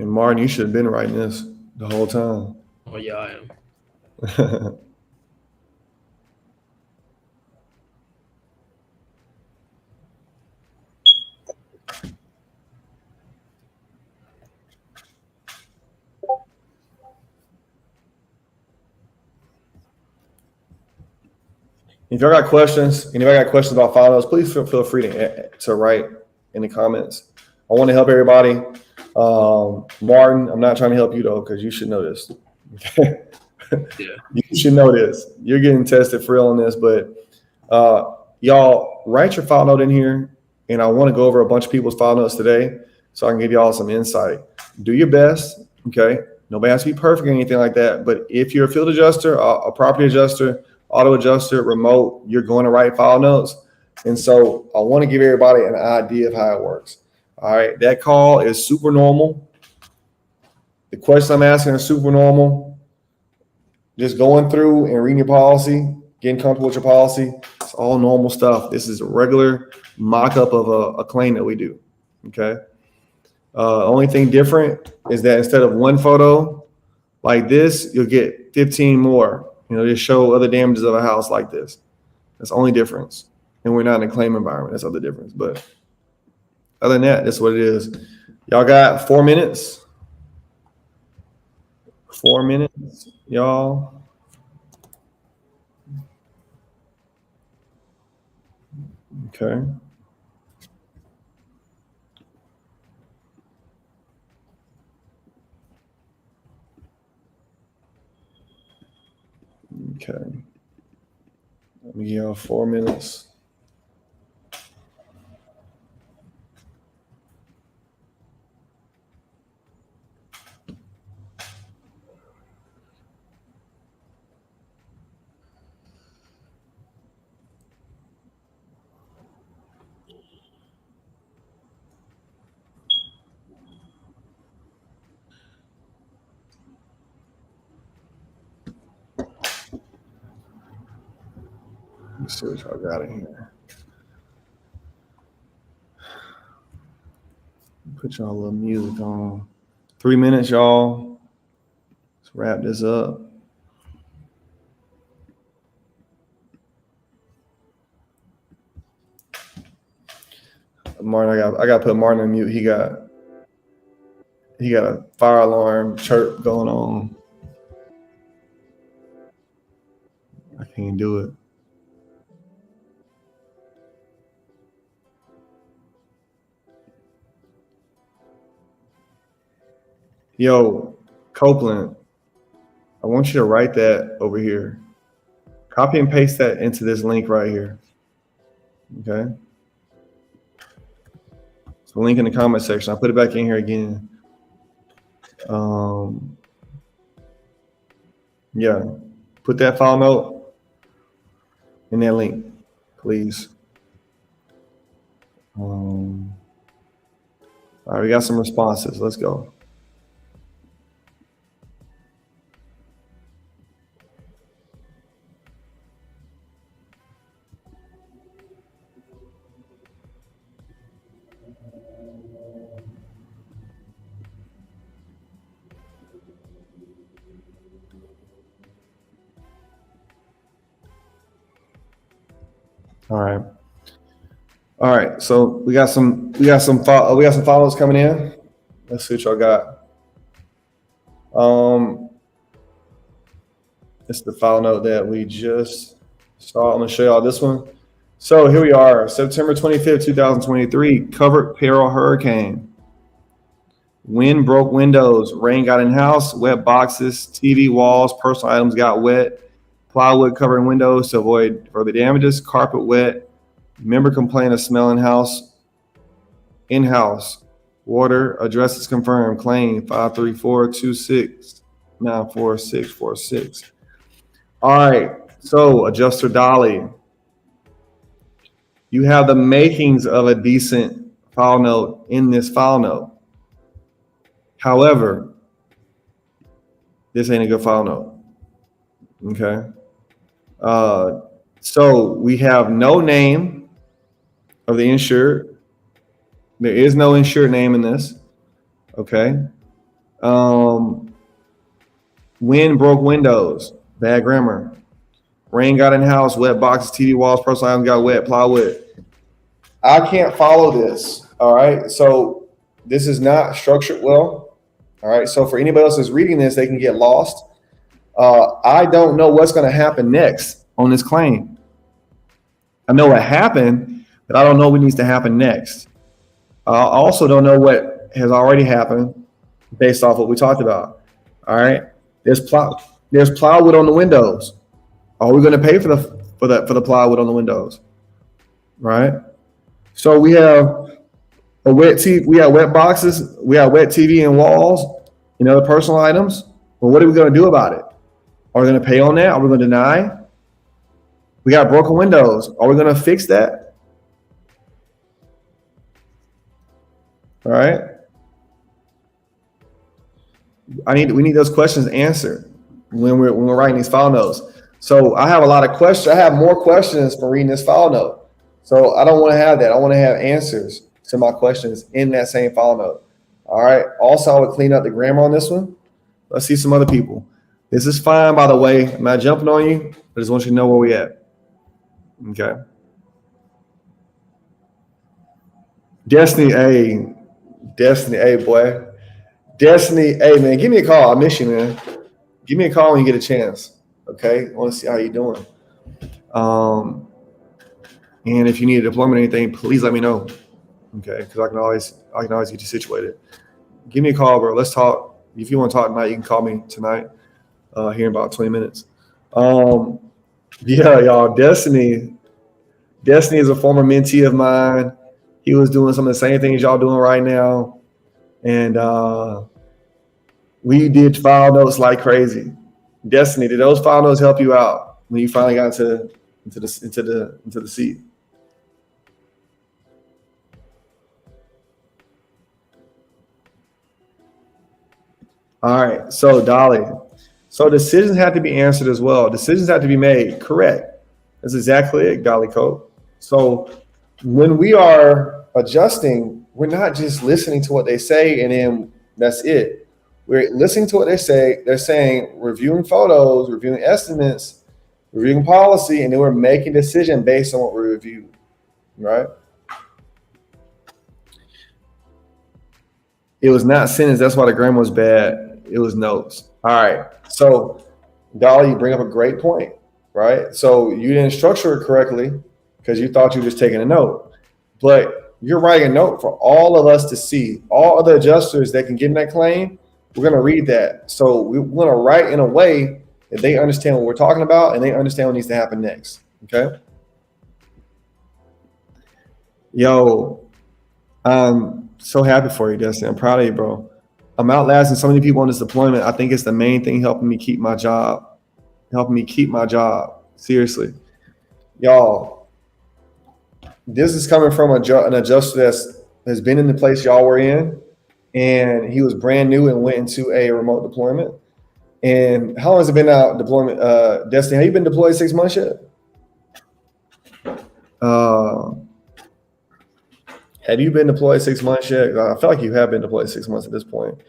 And Martin, you should have been writing this the whole time.
Oh yeah, I am.
If y'all got questions, anybody got questions about file notes, please feel free to write in the comments. I want to help everybody. Martin, I'm not trying to help you though, because you should know this.
Yeah.
You should know this. You're getting tested for real on this, but y'all write your file note in here, and I want to go over a bunch of people's file notes today so I can give y'all some insight. Do your best, okay? Nobody has to be perfect or anything like that, but if you're a field adjuster, a property adjuster, auto adjuster, remote, you're going to write file notes. And so I want to give everybody an idea of how it works. All right, that call is super normal. The questions I'm asking are super normal. Just going through and reading your policy, getting comfortable with your policy, it's all normal stuff. This is a regular mock-up of a claim that we do, okay? Only thing different is that instead of one photo like this, you'll get 15 more. Just show other damages of a house like this. That's the only difference. And we're not in a claim environment. That's the other difference. But other than that, that's what it is. Y'all got 4 minutes? 4 minutes, y'all. Okay. Okay. Let me give y'all 4 minutes. Let's see what y'all got in here. Put y'all a little music on. 3 minutes, y'all. Let's wrap this up. Martin, I got to put Martin on mute. He got a fire alarm chirp going on. I can't do it. Yo, Copeland, I want you to write that over here. Copy and paste that into this link right here. Okay. So link in the comment section. I'll put it back in here again. Yeah. Put that file note in that link, please. All right, we got some responses. Let's go. All right. So we got some followers coming in. Let's see what y'all got. It's the file note that we just saw. I'm gonna show y'all this one. So here we are, September 25th, 2023, covered peril hurricane. Wind broke windows, rain got in house, wet boxes, TV walls, personal items got wet, plywood covering windows to avoid further damages, carpet wet, member complained of smell in-house, water, address is confirmed, claim 53426944646. All right, so Adjuster Dolly, you have the makings of a decent file note in this file note. However, this ain't a good file note. Okay. So we have no name of the insured. There is no insured name in this. Okay. Wind broke windows. Bad grammar. Rain got in house. Wet boxes, TV walls, personal items got wet. Plywood. I can't follow this. All right. So this is not structured well. All right. So for anybody else that's reading this, they can get lost. I don't know what's going to happen next on this claim. I know what happened, but I don't know what needs to happen next. I also don't know what has already happened based off what we talked about. All right. There's plywood on the windows. Are we going to pay for the plywood on the windows? Right. So we have a wet TV, we have wet boxes, we have wet TV and walls, other personal items. Well, what are we going to do about it? Are we going to pay on that? Are we going to deny? We got broken windows. Are we going to fix that? All right. We need those questions answered when we're writing these file notes. So I have a lot of questions. I have more questions for reading this file note. So I don't want to have that. I want to have answers to my questions in that same file note. All right. Also, I would clean up the grammar on this one. Let's see some other people. This is fine, by the way. I'm not jumping on you. I just want you to know where we at. Okay. Destiny, boy. Destiny, hey, man, give me a call. I miss you, man. Give me a call when you get a chance. Okay. I want to see how you're doing. And if you need a deployment or anything, please let me know. Okay. Because I can always get you situated. Give me a call, bro. Let's talk. If you want to talk tonight, you can call me tonight. Here in about 20 minutes. Yeah, y'all. Destiny is a former mentee of mine. He was doing some of the same things y'all doing right now, and we did file notes like crazy. Destiny, did those file notes help you out when you finally got into the seat? All right, so Dolly. So decisions have to be answered as well. Decisions have to be made. Correct. That's exactly it, Dolly Cope. So when we are adjusting, we're not just listening to what they say and then that's it. We're listening to what they say. They're saying, reviewing photos, reviewing estimates, reviewing policy, and then we're making a decision based on what we reviewed, right? It was not sentence. That's why the grammar was bad. It was notes. All right. So, Dolly, you bring up a great point, right? So you didn't structure it correctly because you thought you were just taking a note. But you're writing a note for all of us to see. All other adjusters that can get in that claim, we're going to read that. So we want to write in a way that they understand what we're talking about and they understand what needs to happen next. Okay? Yo, I'm so happy for you, Dustin. I'm proud of you, bro. I'm outlasting so many people on this deployment. I think it's the main thing helping me keep my job. Seriously. Y'all, this is coming from an adjuster that has been in the place y'all were in, and he was brand new and went into a remote deployment. And how long has it been out deployment? Destiny, have you been deployed 6 months yet? Have you been deployed 6 months yet? I feel like you have been deployed 6 months at this point.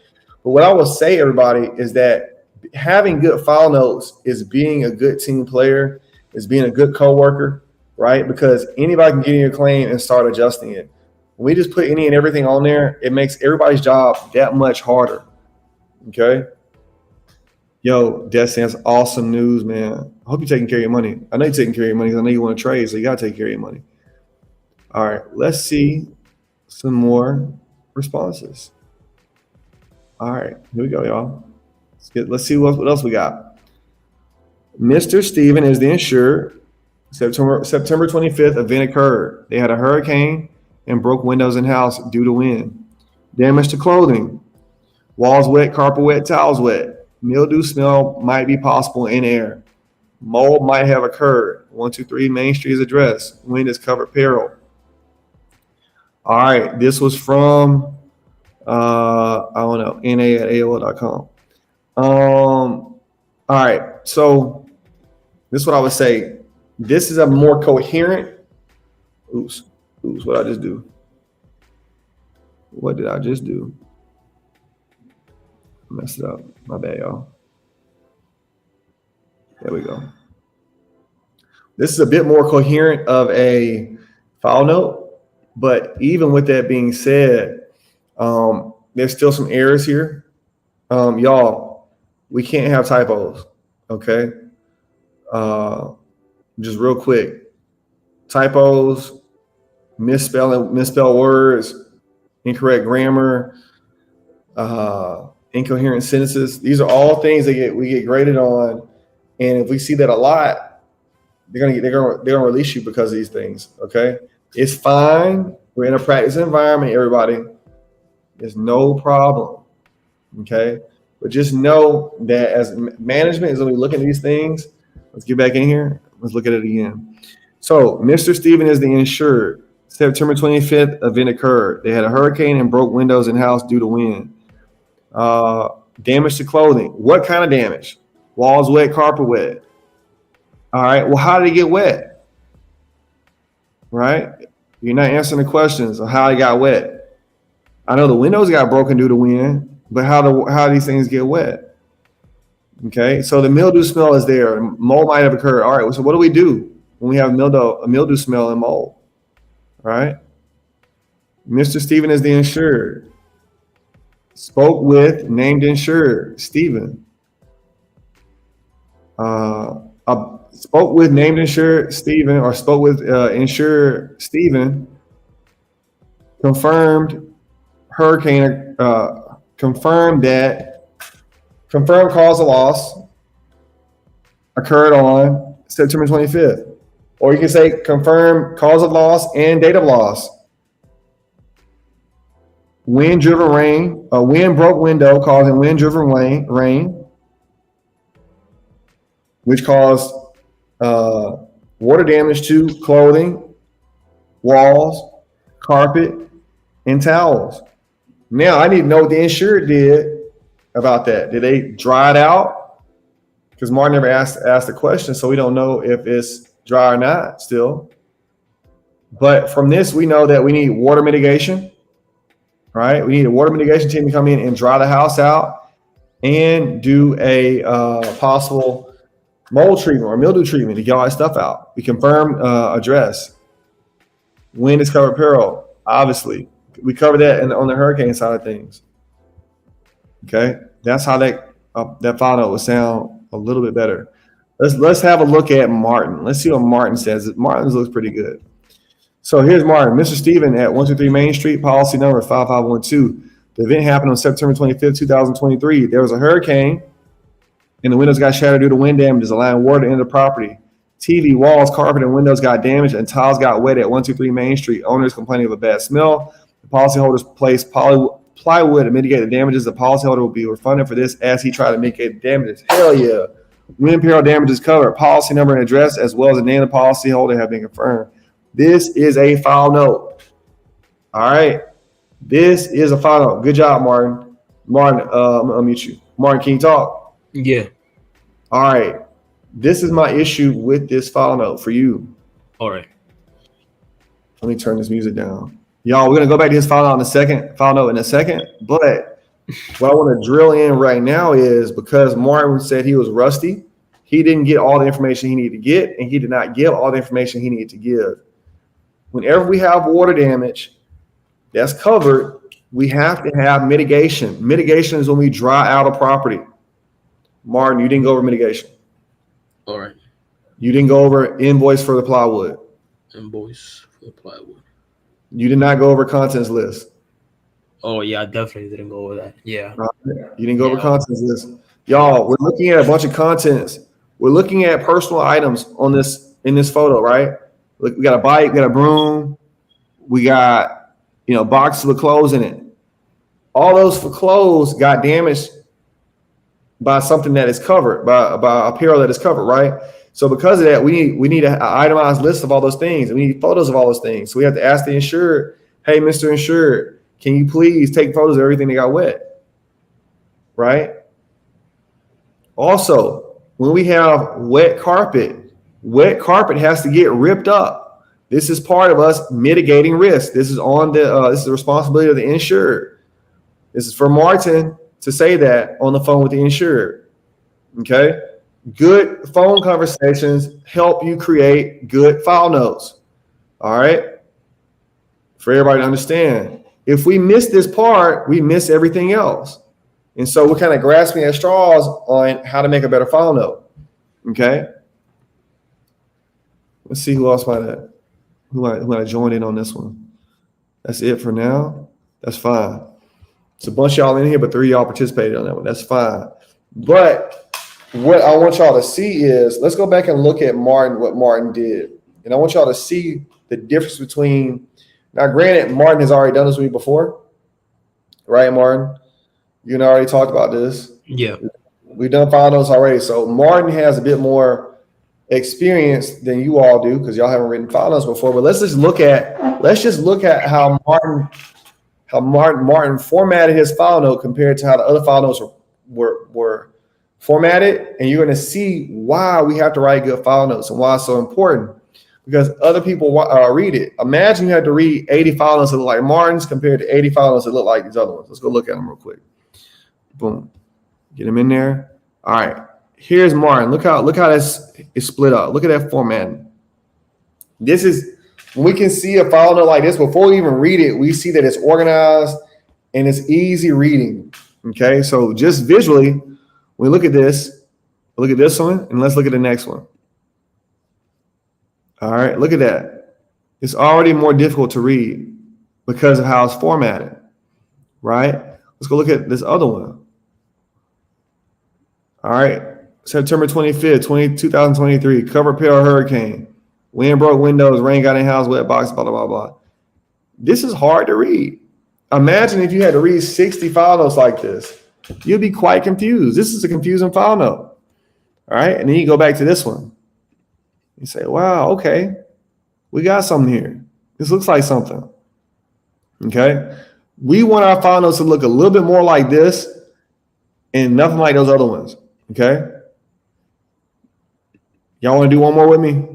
But what I will say, everybody, is that having good file notes is being a good team player, is being a good coworker, right? Because anybody can get in your claim and start adjusting it. When we just put any and everything on there, it makes everybody's job that much harder. Okay? Yo, Destiny, that's awesome news, man. I hope you're taking care of your money. I know you're taking care of your money because I know you want to trade, so you got to take care of your money. All right, let's see some more responses. All right, here we go, y'all. Let's see what else we got. Mr. Steven is the insured. September 25th, event occurred. They had a hurricane and broke windows in house due to wind. Damage to clothing. Walls wet, carpet wet, towels wet. Mildew smell might be possible in air. Mold might have occurred. 123 Main Street is addressed. Wind is covered peril. All right, this was from I don't know, na@aol.com. All right, so this is what I would say. This is a more coherent. Oops, what did I just do? What did I just do? Messed it up. My bad, y'all. There we go. This is a bit more coherent of a file note, but even with that being said, there's still some errors here. Y'all, we can't have typos, okay? Just real quick. typos, misspelled words, incorrect grammar, incoherent sentences. These are all things that we get graded on, and if we see that a lot, they're gonna release you because of these things. Okay, it's fine. We're in a practice environment, everybody. There's no problem. Okay, but just know that as management is going to be looking at these things. Let's get back in here. Let's look at it again. So, Mr. Steven is the insured. September 25th, event occurred. They had a hurricane and broke windows in house due to wind. Damage to clothing. What kind of damage? Walls wet, carpet wet. All right. Well, how did it get wet? Right? You're not answering the questions of how it got wet. I know the windows got broken due to wind, but how do these things get wet? Okay. So the mildew smell is there. Mold might have occurred. All right. So what do we do when we have a mildew smell and mold? All right. Mr. Steven is the insured. Spoke with named insured Steven. Spoke with named insured Steven, or spoke with insured Steven. Confirmed hurricane. Confirmed cause of loss occurred on September 25th. Or you can say confirmed cause of loss and date of loss. Wind-driven rain, a wind broke window causing wind-driven rain, which caused water damage to clothing, walls, carpet, and towels. Now I need to know what the insured did about that. Did they dry it out? Because Martin never asked the question, so we don't know if it's dry or not still. But from this, we know that we need water mitigation, right? We need a water mitigation team to come in and dry the house out and do a possible mold treatment or mildew treatment to get all that stuff out. We confirm address. Wind is covered peril, obviously. We covered that on the hurricane side of things. Okay, that's how that file note would sound a little bit better. Let's have a look at Martin. Let's see what Martin says. Martin's looks pretty good. So here's Martin. Mr. Steven at 123 Main Street, policy number 5512. The event happened on September 25th, 2023. There was a hurricane, and the windows got shattered due to wind damages, allowing water into the property. TV, walls, carpet, and windows got damaged, and tiles got wet at 123 Main Street. Owners complaining of a bad smell. The policyholders placed plywood to mitigate the damages. The policyholder will be refunded for this as he tried to mitigate the damages. Hell yeah. Wind peril damages covered. Policy number and address, as well as the name of the policyholder, have been confirmed. This is a file note. All right. This is a file note. Good job, Martin. Martin, I'm going to unmute you. Martin, can you talk?
Yeah.
All right. This is my issue with this file note for you.
All right.
Let me turn this music down. Y'all, we're going to go back to his file note in a second. But what I want to drill in right now is because Martin said he was rusty, he didn't get all the information he needed to get, and he did not give all the information he needed to give. Whenever we have water damage that's covered, we have to have mitigation. Mitigation is when we dry out a property. Martin, you didn't go over mitigation.
All right.
You didn't go over invoice for the plywood.
Invoice for the plywood.
You did not go over contents list.
Oh, yeah, I definitely didn't go over that. Yeah.
You didn't go over contents list. Y'all, we're looking at a bunch of contents. We're looking at personal items in this photo, right? Look, we got a bike, we got a broom, we got, boxes of clothes in it. All those for clothes got damaged by something that is covered, by apparel that is covered, right? So because of that, we need an itemized list of all those things. And we need photos of all those things. So we have to ask the insured, hey, Mr. Insured, can you please take photos of everything that got wet, right? Also, when we have wet carpet has to get ripped up. This is part of us mitigating risk. This is this is the responsibility of the insured. This is for Martin to say that on the phone with the insured. Okay. Good phone conversations help you create good file notes. All right. For everybody to understand. If we miss this part, we miss everything else. And so we're kind of grasping at straws on how to make a better file note. Okay. Let's see who else might have. who I joined in on this one. That's it for now. That's fine. It's a bunch of y'all in here, but 3 of y'all participated on that one. That's fine. But what I want y'all to see is, let's go back and look at Martin, what Martin did. And I want y'all to see the difference between, now granted, Martin has already done this with me before, right, Martin? You and I already talked about this.
Yeah.
We've done file notes already. So Martin has a bit more experience than you all do because y'all haven't written file notes before. But let's just look at how Martin formatted his file note compared to how the other file notes were formatted, and you're going to see why we have to write good file notes and why it's so important. Because other people read it. Imagine you had to read 80 file notes that look like Martin's compared to 80 file notes that look like these other ones. Let's go look at them real quick. Boom. Get them in there. All right. Here's Martin. Look how that's is split up. Look at that formatting. This is when we can see a file note like this before we even read it. We see that it's organized and it's easy reading. Okay, so just visually, when we look at this one, and let's look at the next one. All right, look at that. It's already more difficult to read because of how it's formatted. Right? Let's go look at this other one. All right, September 25th, 2023, cover peril hurricane. Wind broke windows, rain got in house, wet box, blah, blah, blah, blah. This is hard to read. Imagine if you had to read 60 file notes like this. You'd be quite confused. This is a confusing file note. All right, and then you go back to this one. You say, wow, okay, we got something here. This looks like something. Okay, we want our file notes to look a little bit more like this and nothing like those other ones. Okay, y'all want to do one more with me?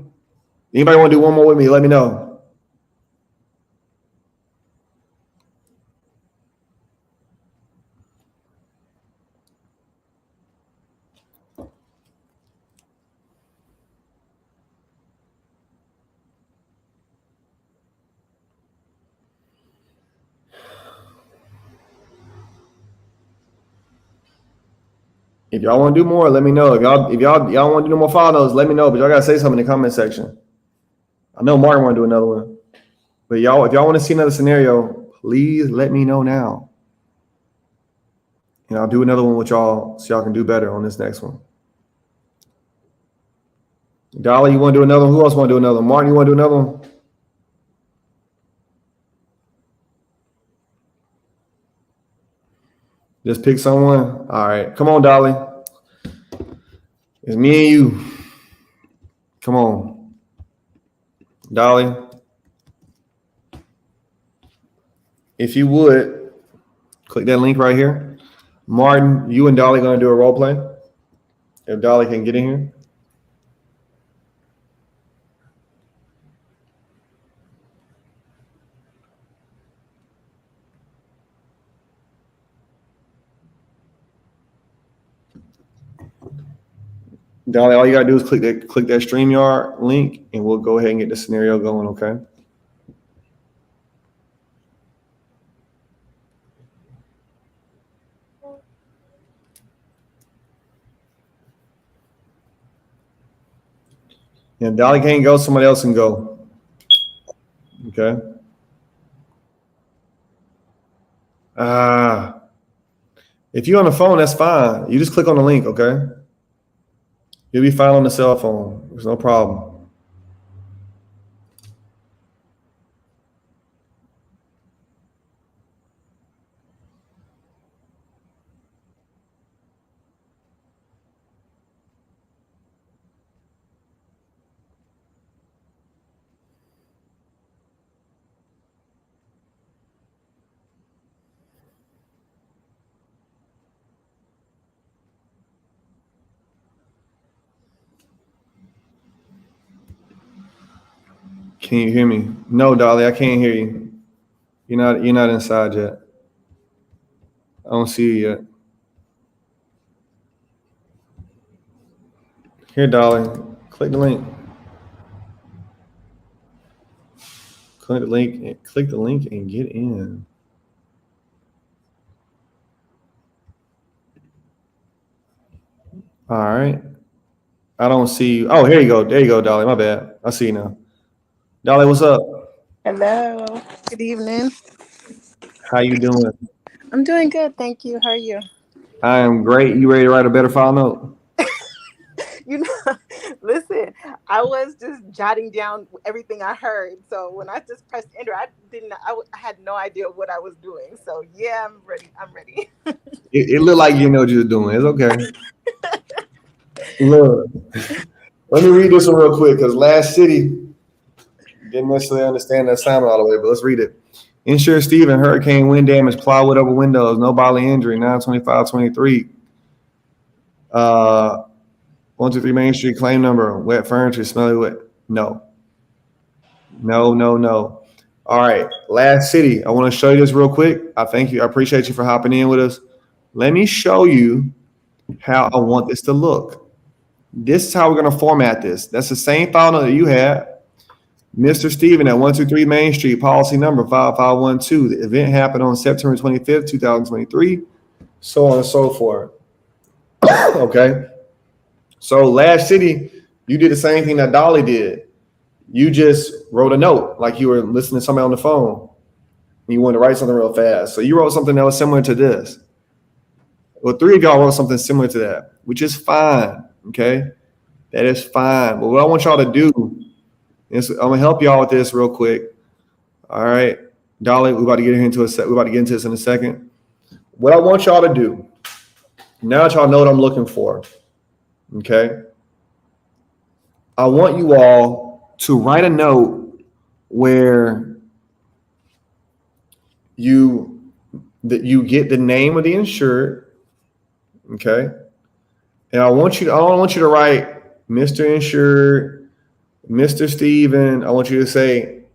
Anybody want to do one more with me? Let me know. If y'all want to do more, let me know. If y'all want to do more file notes, let me know. But y'all gotta say something in the comment section. I know Martin want to do another one, but if y'all want to see another scenario, please let me know now, and I'll do another one with y'all so y'all can do better on this next one. Dolly, you want to do another one? Who else want to do another one? Martin, you want to do another one? Just pick someone. All right, come on, Dolly. It's me and you. Come on, Dolly. If you would, click that link right here. Martin, you and Dolly going to do a role play. If Dolly can get in here. Dolly, all you gotta do is click that StreamYard link, and we'll go ahead and get the scenario going. Okay. Yeah, Dolly can't go. Somebody else can go. Okay. If you're on the phone, that's fine. You just click on the link. Okay. You'll be fine on the cell phone. There's no problem. Can you hear me? No, Dolly, I can't hear you. You're not inside yet. I don't see you yet. Here, Dolly, click the link. Click the link and get in. All right. I don't see you. Oh, here you go. There you go, Dolly. My bad. I see you now. Dolly, what's up?
Hello. Good evening.
How you doing?
I'm doing good, thank you. How are you?
I am great. You ready to write a better file note?
You know, listen, I was just jotting down everything I heard. So when I just pressed enter, I had no idea what I was doing. So yeah, I'm ready. I'm ready.
It looked like you know what you was doing. It's okay. Look, let me read this one real quick because last city didn't necessarily understand the assignment all the way, but let's read it. Insure Stephen, hurricane wind damage, plywood over windows, no bodily injury, 92523. 123 Main Street, claim number, wet furniture, smelly wet. No. No. All right, last city. I want to show you this real quick. I thank you. I appreciate you for hopping in with us. Let me show you how I want this to look. This is how we're going to format this. That's the same file note that you had. Mr. Stephen at 123 Main Street, policy number 5512. The event happened on September 25th, 2023, so on and so forth. Okay. So last city, you did the same thing that Dolly did. You just wrote a note like you were listening to somebody on the phone. And you wanted to write something real fast. So you wrote something that was similar to this. Well, three of y'all wrote something similar to that, which is fine. Okay. That is fine. But what I want y'all to do is I'm gonna help y'all with this real quick. All right. Dolly, we're about to get into this in a second. What I want y'all to do, now that y'all know what I'm looking for, okay? I want you all to write a note where you get the name of the insured, okay? And I don't want you to write Mr. Insured, Mr. Steven. I want you to say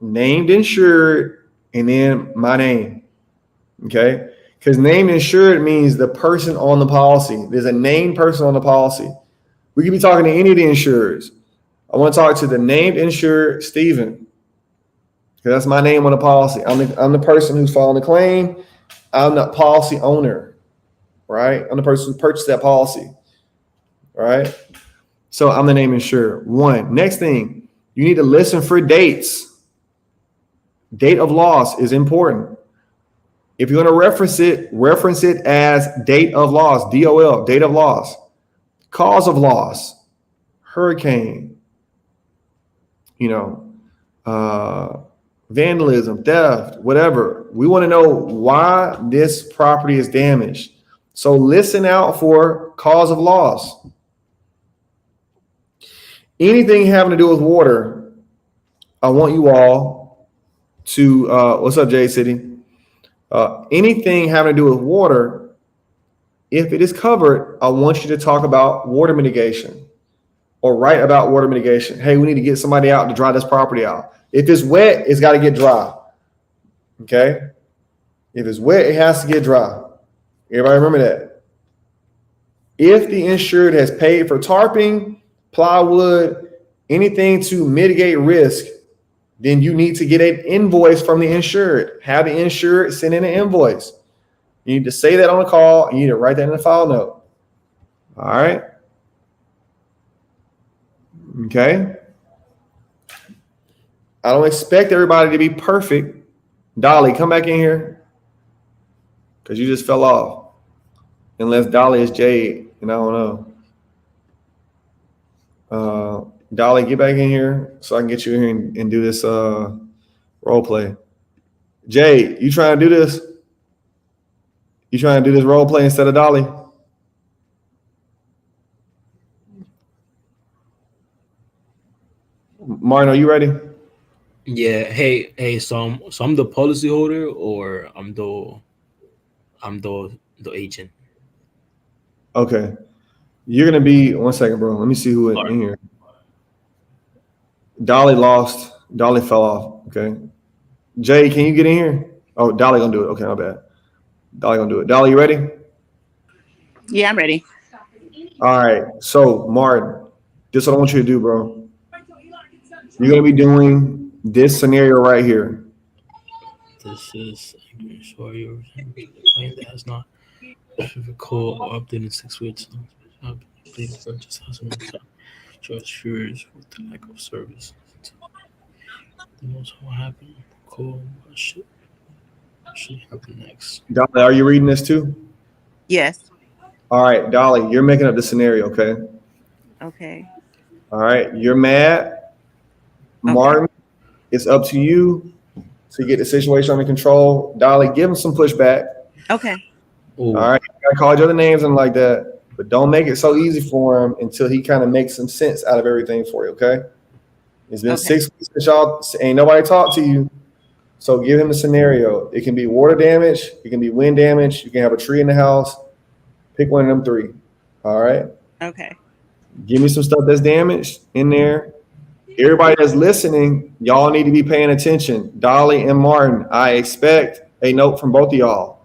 named insured and then my name, okay? Because named insured means the person on the policy. There's a named person on the policy. We could be talking to any of the insurers. I want to talk to the named insured Stephen, because that's my name on the policy. I'm the person who's filing the claim. I'm the policy owner, right? I'm the person who purchased that policy, right? So I'm the name insured. One. Next thing, you need to listen for dates. Date of loss is important. If you're going to reference it as date of loss, DOL, date of loss. Cause of loss, hurricane, vandalism, theft, whatever. We want to know why this property is damaged. So listen out for cause of loss. Anything having to do with water, I want you all to, what's up, J City? Anything having to do with water, if it is covered, I want you to talk about water mitigation or write about water mitigation. Hey, we need to get somebody out to dry this property out. If it's wet, it's got to get dry. Okay? If it's wet, it has to get dry. Everybody remember that. If the insured has paid for tarping, plywood, anything to mitigate risk, then you need to get an invoice from the insured. Have the insured send in an invoice. You need to say that on the call. You need to write that in the file note. All right. Okay. I don't expect everybody to be perfect. Dolly, come back in here, because you just fell off. Unless Dolly is Jade, and I don't know. Dolly, get back in here so I can get you in here and do this role play. Jade, you trying to do this? You trying to do this role play instead of Dolly? Martin, are you ready?
Yeah. Hey. So I'm the policy holder, or I'm the agent.
Okay. You're gonna be 1 second, bro. Let me see who in here. Dolly lost. Dolly fell off. Okay. Jay, can you get in here? Oh, Dolly gonna do it. Okay, my bad. Dolly gonna do it. Dolly, you ready?
Yeah, I'm ready.
All right. So, Martin, this is what I want you to do, bro. You're gonna be doing this scenario right here.
This is sorry, the claim that has not recall or updated 6 weeks. Please purchase has been charged with the lack of service. Everything else what happened? Cool. What should happen next?
Dolly, are you reading this too?
Yes.
All right, Dolly, you're making up the scenario, okay?
Okay.
All right, you're mad. Martin, it's up to you to get the situation under control. Dolly, give him some pushback.
Okay.
Oh,
All right, I called you other names and like that, but don't make it so easy for him until he kind of makes some sense out of everything for you, okay? It's been
Okay.
6 weeks since y'all ain't nobody talked to you. So give him the scenario. It can be water damage, it can be wind damage, you can have a tree in the house. Pick one of them three. All right.
Okay.
Give me some stuff that's damaged in there. Everybody that's listening, y'all need to be paying attention. Dolly and Martin, I expect a note from both of y'all.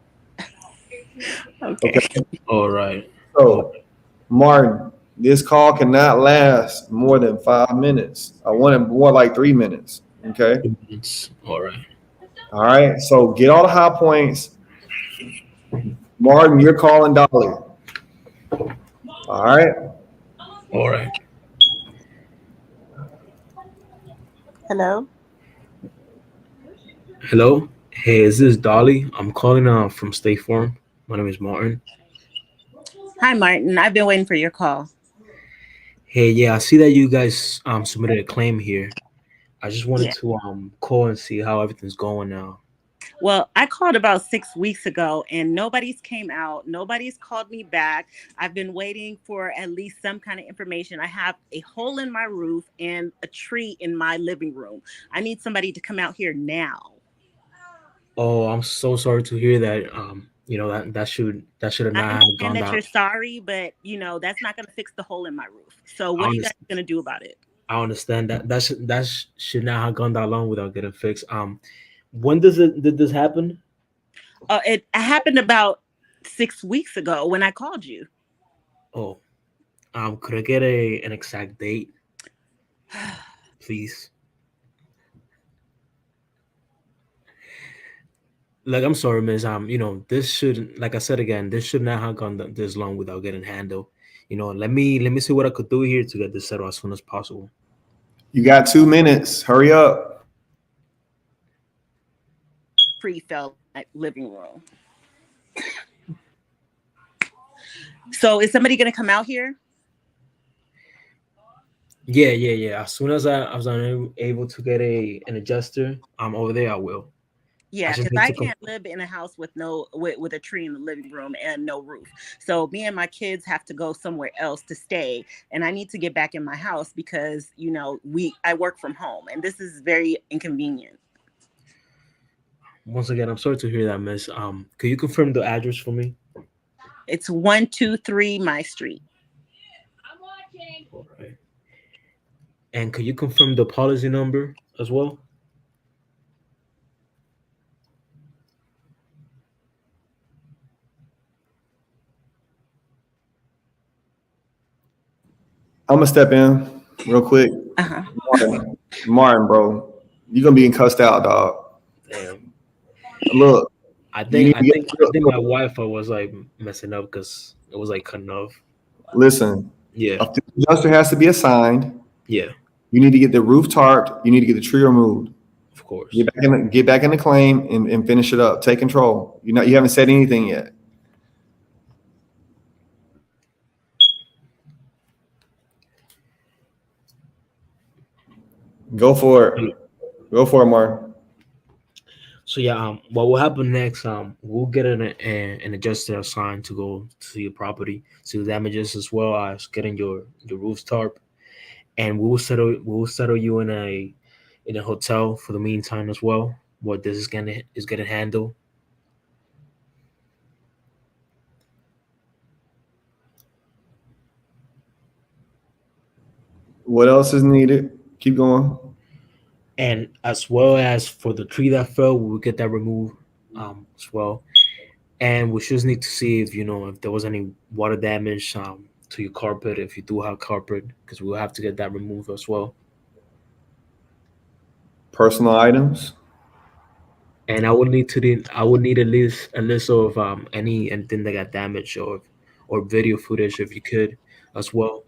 Okay.
Okay.
all right.
So, Martin, this call cannot last more than 5 minutes. I want it more like 3 minutes. Okay.
It's all right.
All right. So get all the high points. Martin, you're calling Dolly. All right.
All right.
Hello.
Hello. Hey, is this Dolly? I'm calling from State Farm. My name is Martin.
Hi, Martin. I've been waiting for your call.
Hey, yeah, I see that you guys submitted a claim here. I just wanted
Yeah.
to call and see how everything's going now.
Well, I called about 6 weeks ago and nobody's came out. Nobody's called me back. I've been waiting for at least some kind of information. I have a hole in my roof and a tree in my living room. I need somebody to come out here now.
Oh, I'm so sorry to hear that. That should have
I
not have
understand
gone
that
down.
you're sorry, but that's not going to fix the hole in my roof. So what
I
are you guys
understand.
going to do about it?
I understand that should not have gone that long without getting fixed. When did this happen?
It happened about 6 weeks ago when I called you.
Oh, could I get an exact date, please? Like, I'm sorry, Miss. This should, like I said again, this should not have gone this long without getting handled. Let me see what I could do here to get this settled as soon as possible.
You got 2 minutes. Hurry up.
Tree fell in my living room. So is somebody going to come out here?
Yeah. As soon as I was able to get an adjuster, over there, I will.
Yeah,
just
because
need
I
to
can't live in a house with with a tree in the living room and no roof. So me and my kids have to go somewhere else to stay, and I need to get back in my house because I work from home, and this is very inconvenient.
Once again, I'm sorry to hear that, Miss. Could you confirm the address for me?
It's 123 My Street.
All right. And could you confirm the policy number as well?
I'm gonna step in real quick.
Uh-huh.
Martin, bro, you're gonna be cussed out, dog.
Damn.
Look,
I
you
think
need
I
to get
think I think my Wi-Fi was like messing up because it was like cutting off.
listen.
Yeah.
A adjuster has to be assigned.
Yeah.
You need to get the roof tarped. You need to get the tree removed.
Of course.
Get back in the claim and finish it up. Take control. You haven't said anything yet. Go for it. Go for it, Martin.
So yeah, what will happen next? We'll get an adjuster assigned to go to your property, see the damages as well as getting your roof tarp, and we will settle you in a hotel for the meantime as well. What this is getting handled.
What else is needed? Keep going.
And as well as for the tree that fell, we will get that removed as well. And we just need to see if there was any water damage to your carpet if you do have carpet, because we'll have to get that removed as well.
Personal items.
And I would need a list of anything that got damaged or video footage if you could as well.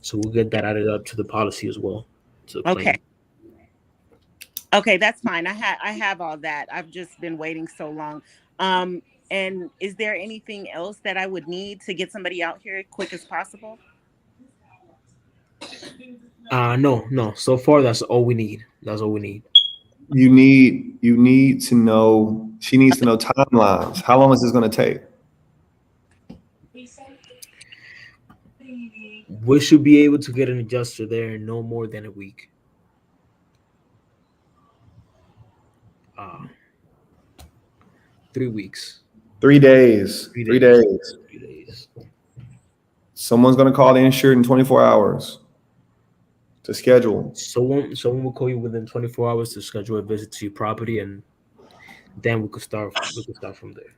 So we'll get that added up to the policy as well. To the
Okay.
claim.
Okay, that's fine. I have all that. I've just been waiting so long. And is there anything else that I would need to get somebody out here quick as possible?
No. So far, that's all we need. That's all we need.
You need to know. She needs to know timelines. How long is this going to take?
We should be able to get an adjuster there in no more than a week. 3 weeks.
3 days. 3 days.
3 days.
Someone's going to call the insured in 24 hours to schedule.
Someone will call you within 24 hours to schedule a visit to your property, and then we could start from there.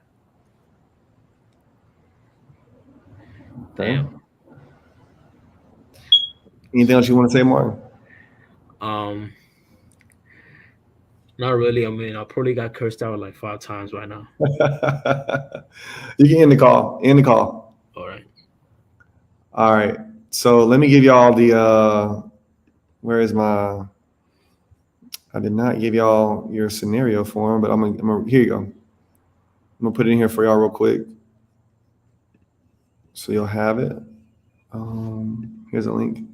Damn.
Anything else you want to say, Martin?
Not really. I mean, I probably got cursed out like 5 times right now.
You can end the call. End the call.
All
right. So let me give y'all the where is my? I did not give y'all your scenario form, but I'm gonna here you go. I'm gonna put it in here for y'all real quick, so you'll have it. Here's a link.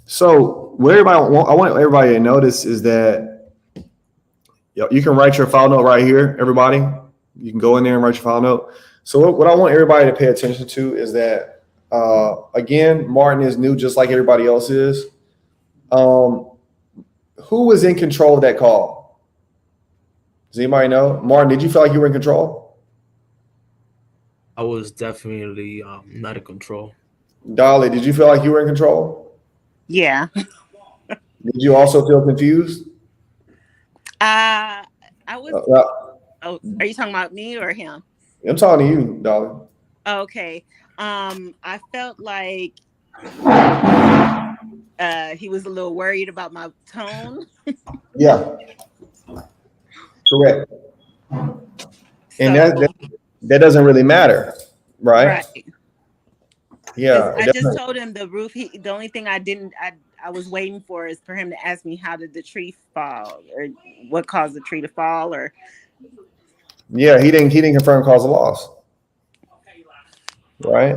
So what I want everybody to notice is that you can write your file note right here, everybody. You can go in there and write your file note. So what I want everybody to pay attention to is that, again, Martin is new just like everybody else is. Who was in control of that call? Does anybody know? Martin, did you feel like you were in control?
I was definitely not in control.
Dolly, did you feel like you were in control?
Yeah.
Did you also feel confused?
I was. Oh, are you talking about me or him?
I'm talking to you, Dolly.
Okay. I felt like he was a little worried about my tone.
Yeah. Correct. And that doesn't really matter, right?
Right.
Yeah.
I just told him the roof. The only thing I was waiting for is for him to ask me how did the tree fall or what caused the tree to fall or.
Yeah, he didn't confirm cause of loss. Right?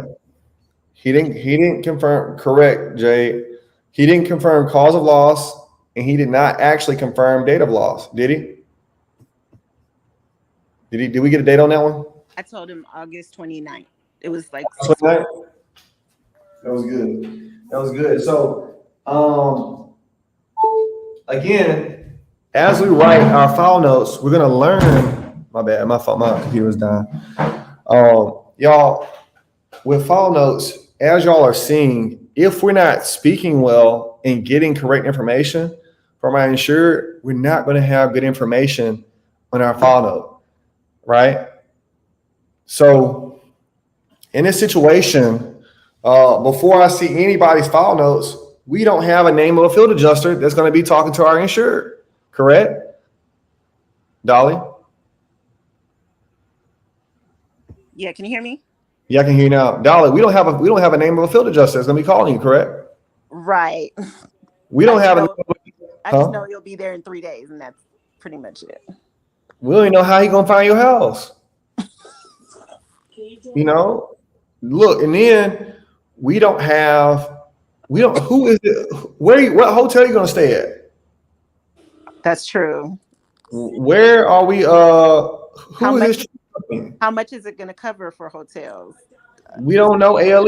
He didn't confirm. Correct, Jay. He didn't confirm cause of loss, and he did not actually confirm date of loss. Did he? Did we get a date on that one?
I told him August 29th. It was like
29th? That was good. That was good. So, again, as we write our file notes, we're gonna learn. My bad. My computer was down. Y'all, with file notes, as y'all are seeing, if we're not speaking well and getting correct information from our insured, we're not going to have good information on our file note, right? So, in this situation, before I see anybody's file notes, we don't have a name of a field adjuster that's going to be talking to our insured, correct? Dolly?
Yeah, can you hear me?
Yeah, I can hear you now. Dolly, we don't have a name of a field adjuster that's going to be calling you, correct?
Right.
We don't have
I just know you'll be there in 3 days, and that's pretty much it.
We don't even know how he going to find your house. You know? Look, and then who is it? What hotel are you going to stay at?
That's true.
Where are we? How
much is it going to cover for hotels?
We don't know ALE.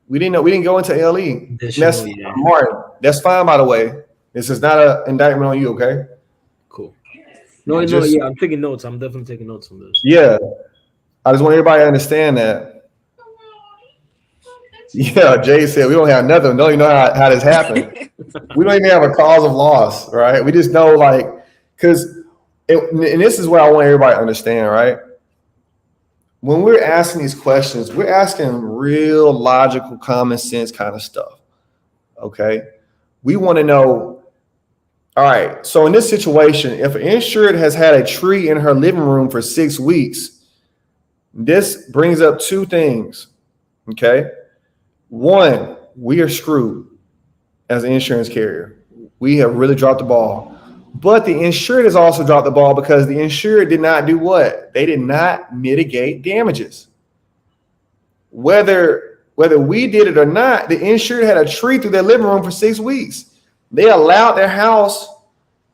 We didn't go into ALE. That's Martin. That's fine, by the way. This is not an indictment on you, okay?
Cool. No, yeah, I'm taking notes. I'm definitely taking notes on this.
Yeah. I just want everybody to understand that. Yeah, Jay said we don't have nothing. Don't even know how this happened. We don't even have a cause of loss, right? We just know, and this is what I want everybody to understand, right? When we're asking these questions, we're asking real logical, common sense kind of stuff, okay? We want to know, all right, so in this situation, if an insured has had a tree in her living room for 6 weeks, this brings up 2 things, okay? 1, we are screwed as an insurance carrier. We have really dropped the ball. But the insured has also dropped the ball because the insured did not do what? They did not mitigate damages. Whether we did it or not, the insured had a tree through their living room for 6 weeks. They allowed their house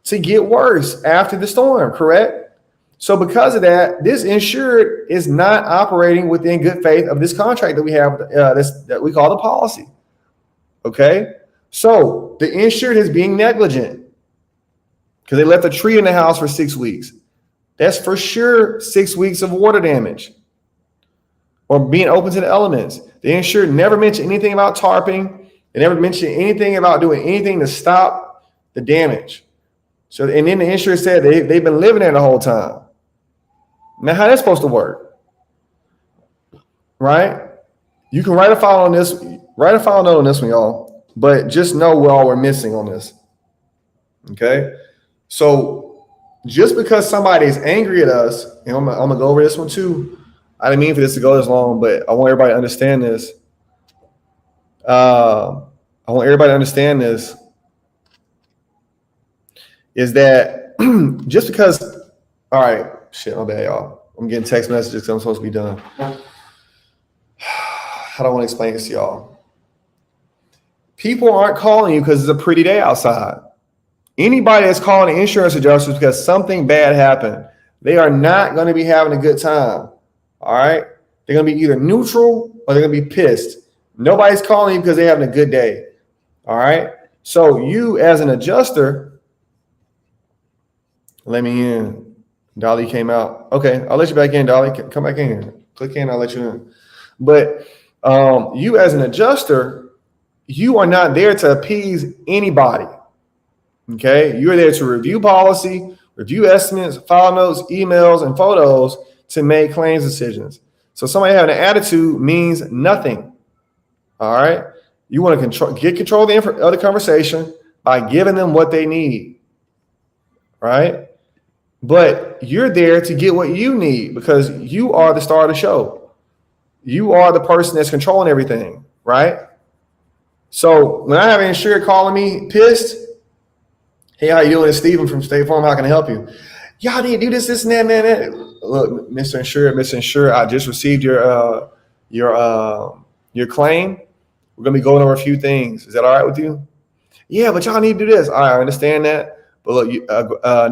to get worse after the storm, correct? So because of that, this insured is not operating within good faith of this contract that we have, that we call the policy. Okay? So the insured is being negligent because they left a tree in the house for 6 weeks. That's for sure 6 weeks of water damage or being open to the elements. The insured never mentioned anything about tarping. They never mentioned anything about doing anything to stop the damage. So, and then the insured said they've been living there the whole time. Now, how that's supposed to work? Right? You can write a file on this, write a file note on this one, y'all. But just know what all we're missing on this. Okay? So just because somebody is angry at us, and I'm gonna go over this one too. I didn't mean for this to go this long, but I want everybody to understand this. Is that just because, all right, shit, my bad, y'all. I'm getting text messages because I'm supposed to be done. I don't want to explain this to y'all. People aren't calling you because it's a pretty day outside. Anybody that's calling the insurance adjusters because something bad happened, they are not going to be having a good time. All right? They're going to be either neutral or they're going to be pissed. Nobody's calling you because they're having a good day. All right? So you as an adjuster, let me in. Dolly came out. Okay, I'll let you back in, Dolly. Come back in here. Click in, I'll let you in. But you as an adjuster, you are not there to appease anybody. Okay? You're there to review policy, review estimates, file notes, emails, and photos to make claims decisions. So somebody having an attitude means nothing. All right? You want to get control of the conversation by giving them what they need. Right? But you're there to get what you need because you are the star of the show. You are the person that's controlling everything, right? So when I have an insured calling me pissed, hey, how you doing? It's Steven from State Farm. How can I help you? Y'all need to do this, and that. Look, Mr. Insured, I just received your claim. We're gonna be going over a few things. Is that all right with you? Yeah, but y'all need to do this. All right, I understand that. But look,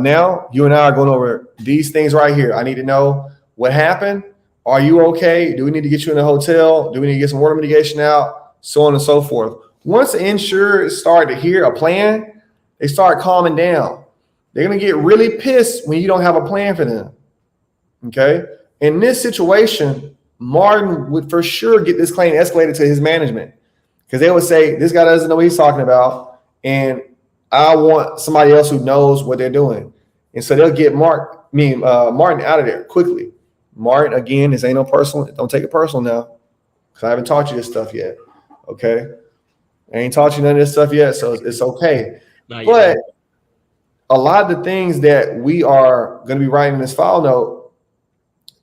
now you and I are going over these things right here. I need to know what happened. Are you okay? Do we need to get you in a hotel? Do we need to get some water mitigation out? So on and so forth. Once the insured start to hear a plan, they start calming down. They're going to get really pissed when you don't have a plan for them. Okay? In this situation, Martin would for sure get this claim escalated to his management because they would say, this guy doesn't know what he's talking about. And I want somebody else who knows what they're doing. And so they'll get Martin out of there quickly. Martin, again, this ain't no personal. Don't take it personal now because I haven't taught you this stuff yet. Okay? I ain't taught you none of this stuff yet, so it's okay. But a lot of the things that we are going to be writing in this file note,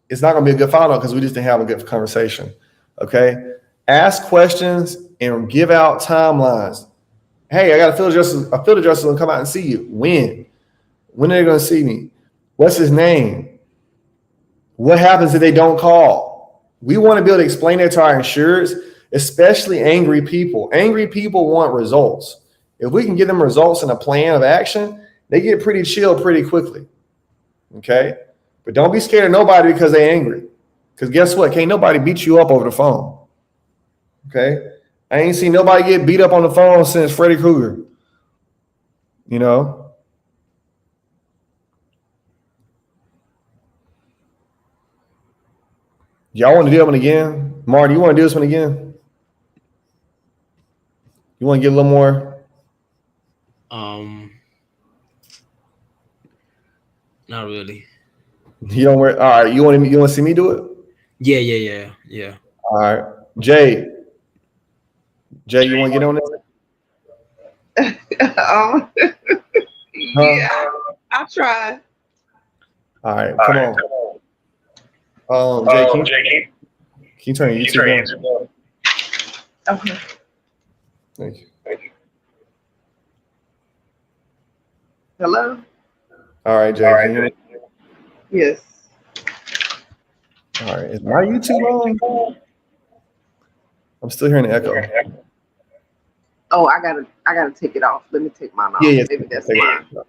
it's not going to be a good file note because we just didn't have a good conversation. Okay? Ask questions and give out timelines. Hey, I got a field adjuster will come out and see you. When? When are they going to see me? What's his name? What happens if they don't call? We want to be able to explain that to our insurers, especially angry people. Angry people want results. If we can give them results and a plan of action, they get pretty chill pretty quickly. Okay? But don't be scared of nobody because they're angry. Because guess what? Can't nobody beat you up over the phone. Okay? I ain't seen nobody get beat up on the phone since Freddy Krueger. You know? Y'all want to do that one again? Marty, you want to do this one again? You want to get a little more?
Not really.
You don't wear. All right. You want to see me do it?
Yeah.
All right. Jay, you want to get on this?
Yeah, I'll try.
All right. Come on. Jay, can you turn your YouTube on?
Okay.
Thank you.
Hello?
All right, Jay. Can you hear me?
Yes.
All right. Is my YouTube on? I'm still hearing the echo.
Oh, I gotta take it off. Let me take mine off.
Yeah.
Maybe that's
Take it
mine.
off.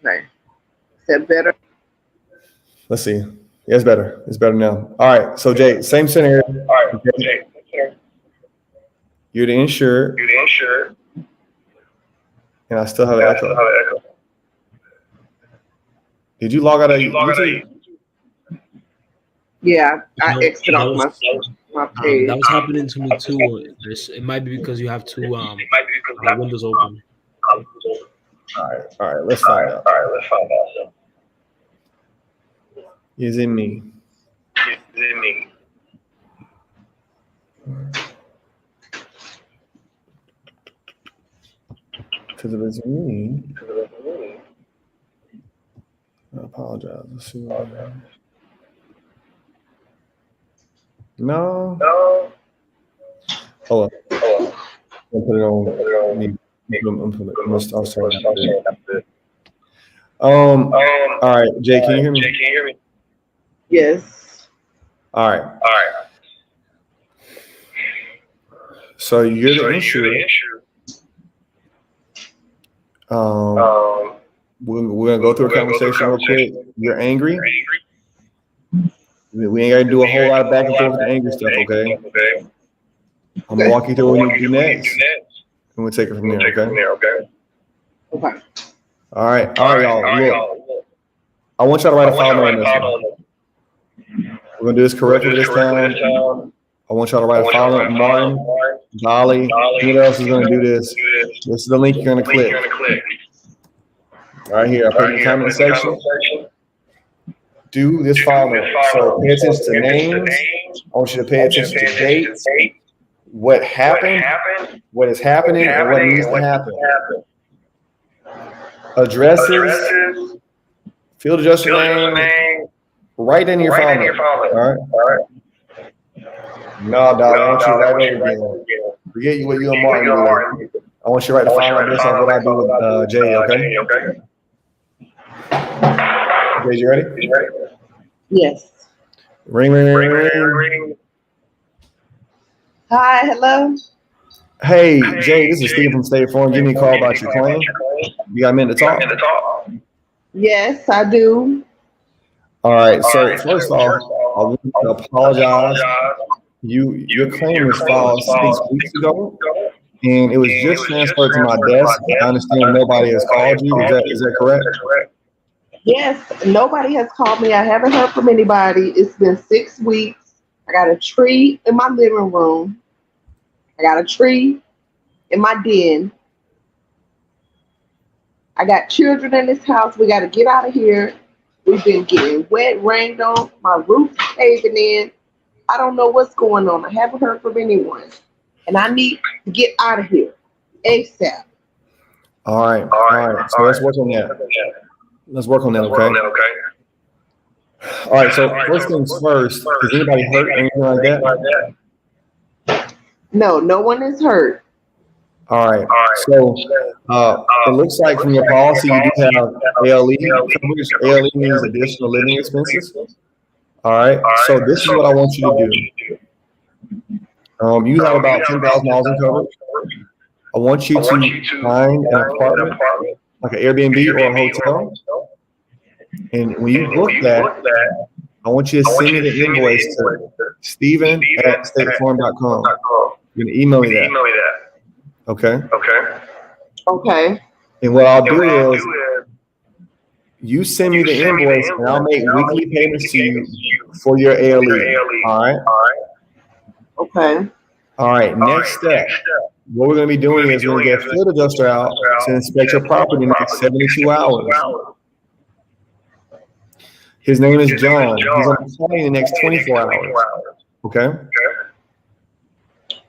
Okay. Is that better?
Let's see. Yeah, it's better. It's better now. All right. So Jay, same scenario. Okay. You're the insured, and I still have an echo. Did you log out of YouTube?
Yeah, I
No,
exited
that
off
was-
my page.
That was happening to me too. It might be because you have two windows open.
All right. Let's find out. Is it me? Because if it's me, I apologize. Let's see what we have. No. Hold on. I'll put it on me. I'll start it. All right, Jay, can you hear me?
Yes.
All right. So you're the insured. We're gonna go through a conversation real quick. You're angry. We ain't gotta do a whole lot of back and forth with the angry stuff, okay? I'm gonna walk you through what we need to do next, and we'll take it from there, okay?
Okay.
All right, y'all. Look, I want y'all to write a file note on this one. We're gonna do this correctly this time. I want y'all to write a file note. Martin, Dolly, who else is gonna do this? This is the link you're gonna click. Right here, I put in the comment section. Do this file note. So pay attention to names. I want you to pay attention to dates, what happened, what is happening, and what needs to happen. Addresses, field adjuster name, right in your file note. All right. No, dog, I want you to write over again. Forget what you and Martin do. I want you to write the file note based on what I do with Jay, okay? Jay, you ready?
Yes.
Ring.
Hi, hello.
Hey, Jay, this is Steve from State Farm. Give me a call about your claim. You got a minute to talk?
Yes, I do.
All right, so first off, I want to apologize. Your claim was filed 6 weeks ago, and it was just transferred to my desk. I understand nobody has called you. Is that correct?
Yes, nobody has called me. I haven't heard from anybody. It's been 6 weeks. I got a tree in my living room. I got a tree in my den. I got children in this house. We got to get out of here. We've been getting wet, rained on. My roof's caving in. I don't know what's going on. I haven't heard from anyone. And I need to get out of here ASAP.
All right. So let's work on that. Okay? All right, so first things first, is anybody hurt or anything like that?
No, no one is hurt.
All right, so it looks like from your policy you do have ALE coverage. ALE means additional living expenses. All right, so this is what I want you to do. You have about $10,000 in coverage. I want you to find an apartment, like an Airbnb or a hotel. And when you book that, I want you to send me the invoice to Steven@statefarm.com. You're gonna email me that. Okay.
Okay.
And what I'll do is you send me the invoice and I'll make weekly payments to you for your ALE. All right.
Okay.
All right. Next step. What we're gonna be doing is we're gonna get a field adjuster out to inspect your property in the next 72 hours. His name is John. He's gonna call you in the next 24 hours. Okay.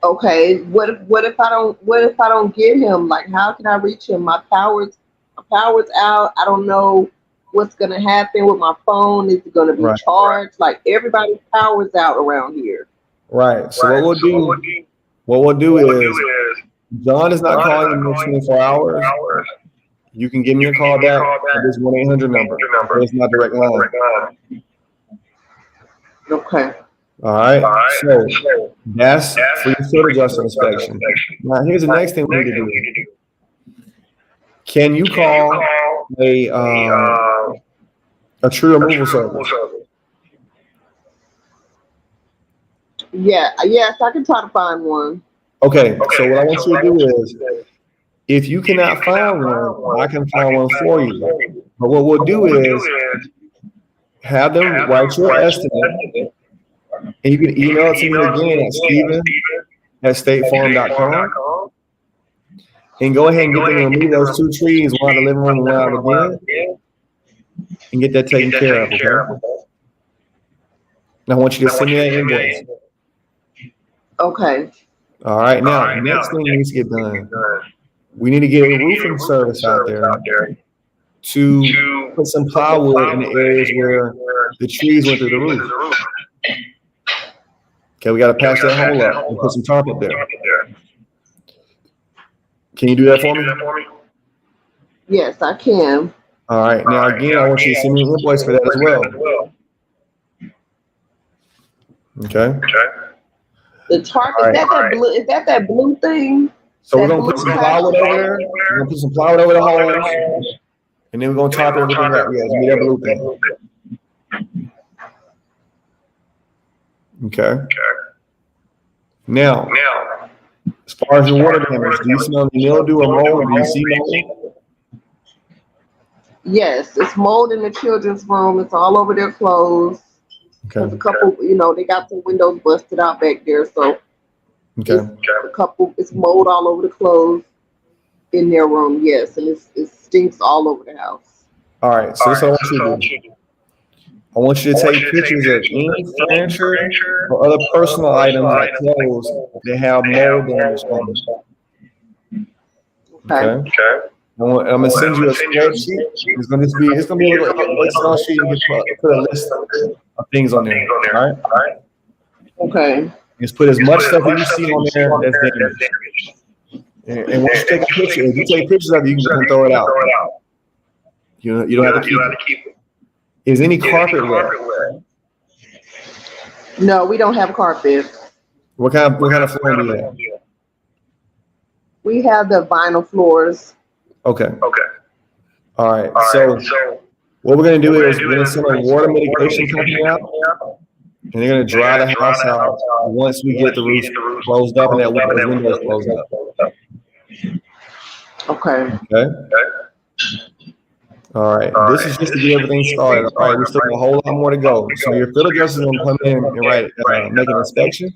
Okay. What if I don't get him? Like, how can I reach him? My power's out. I don't know what's gonna happen with my phone. Is it gonna be charged? Like, everybody's power's out around here.
Right. So what we'll do is John is not calling in the next 24 hours. you can give me a call back at this 1-800 number. It's my direct line.
Okay.
All right. So that's for your field adjuster inspection. Now here's the next thing we need to do. Can you call a tree removal service?
Yeah. Yes, I can try to find one.
Okay. So what I want you to do is, if you cannot find one, I can find one for you. But what we'll do is have them write your estimate, and you can email it to me again at steven@statefarm.com. And go ahead and get them to remove those 2 trees, one out of the living room and one out of the den, and get that taken care of, okay? Now I want you to send me that invoice.
Okay.
All right, now, the next thing needs to get done. We need to get a roofing service out there to put some plywood in the areas where the trees went through the roof. Okay, we got to patch that hole up and put some tarp up there. Can you do that for me?
Yes, I can.
All right, now again, I want you to send me an invoice for that as well. Okay.
The tarp,
All
is
right.
that blue thing?
So we're gonna put some plywood over there. We're gonna put some plywood over the holes, and then we're gonna top everything up. Yeah, it's gonna be that blue thing. Okay. Now, as far as your water damage, do you smell mildew or mold? Do you see mold?
Yes, it's mold in the children's room. It's all over their clothes. There's
Okay.
a couple, they got some windows busted out back there, so
Okay.
it's mold all over the clothes in their room. Yes, and it stinks all over the house.
All right. So this is what I want you to do. I want you to take pictures of any furniture or other personal items like clothes that have mold damage on them.
Okay.
Okay. I'm gonna send you a spreadsheet. It's gonna be a little Excel sheet. You can put a list of things on there. All right.
Okay.
Just put as much stuff as you see on there that's damaged. And once you take a picture, if you take pictures of it, you can just throw it out. You don't have to keep it. Is any carpet wet?
No, we don't have carpet.
What kind of flooring do you have?
We have the vinyl floors.
Okay. All right. So what we're gonna do is we're gonna send a water mitigation company out, and they're gonna dry the house out once we get the roof closed up and that windows closed up.
Okay.
Okay. All right. This is just to get everything started. All right. We still have a whole lot more to go. So your field adjuster is gonna come in and make an inspection.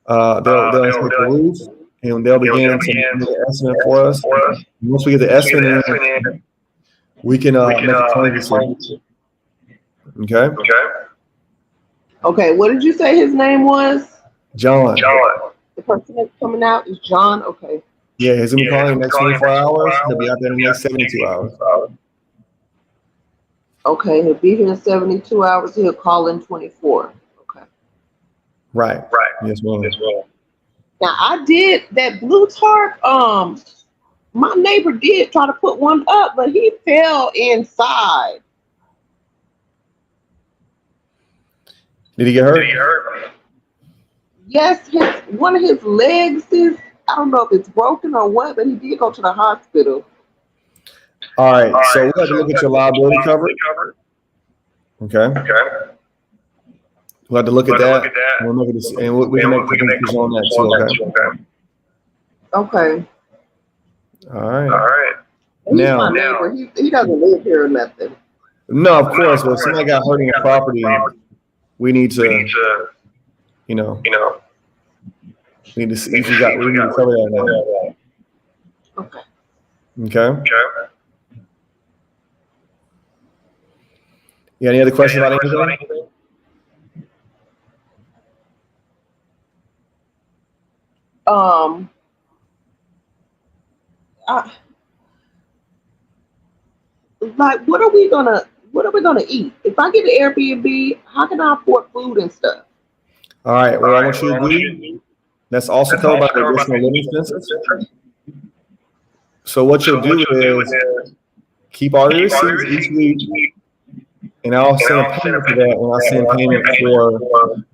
They'll inspect the roof, and they'll begin to make an estimate for us. And once we get the estimate in, we can make a claim decision. Okay.
Okay. What did you say his name was?
John.
The person that's coming out is John. Okay.
Yeah, he's gonna be calling in the next 24 hours. He'll be out there in the next 72 hours.
Okay. He'll be here in 72 hours. He'll call in 24. Okay.
Right. Yes, ma'am.
Now I did that blue tarp. My neighbor did try to put one up, but he fell inside.
Did he get hurt?
Yes, one of his legs is, I don't know if it's broken or what, but he did go to the hospital.
All right. So we have to look at your liability coverage. Okay. We'll have to look at that. We'll look at this, and we can make decisions on that too. Okay.
Okay.
All right.
He's
Now-
my neighbor. He doesn't live here or nothing.
No, of course. But if somebody got hurt in your property, we need to, we need to see if we need to cover that now.
Okay.
Okay. You got any other questions about anything?
Like, what are we gonna eat? If I get an Airbnb, how can I afford food and stuff?
All right. What I want you to do, that's also covered by the additional living expenses. So what you'll do is keep all your receipts each week, and I'll send a payment for that when I send payment for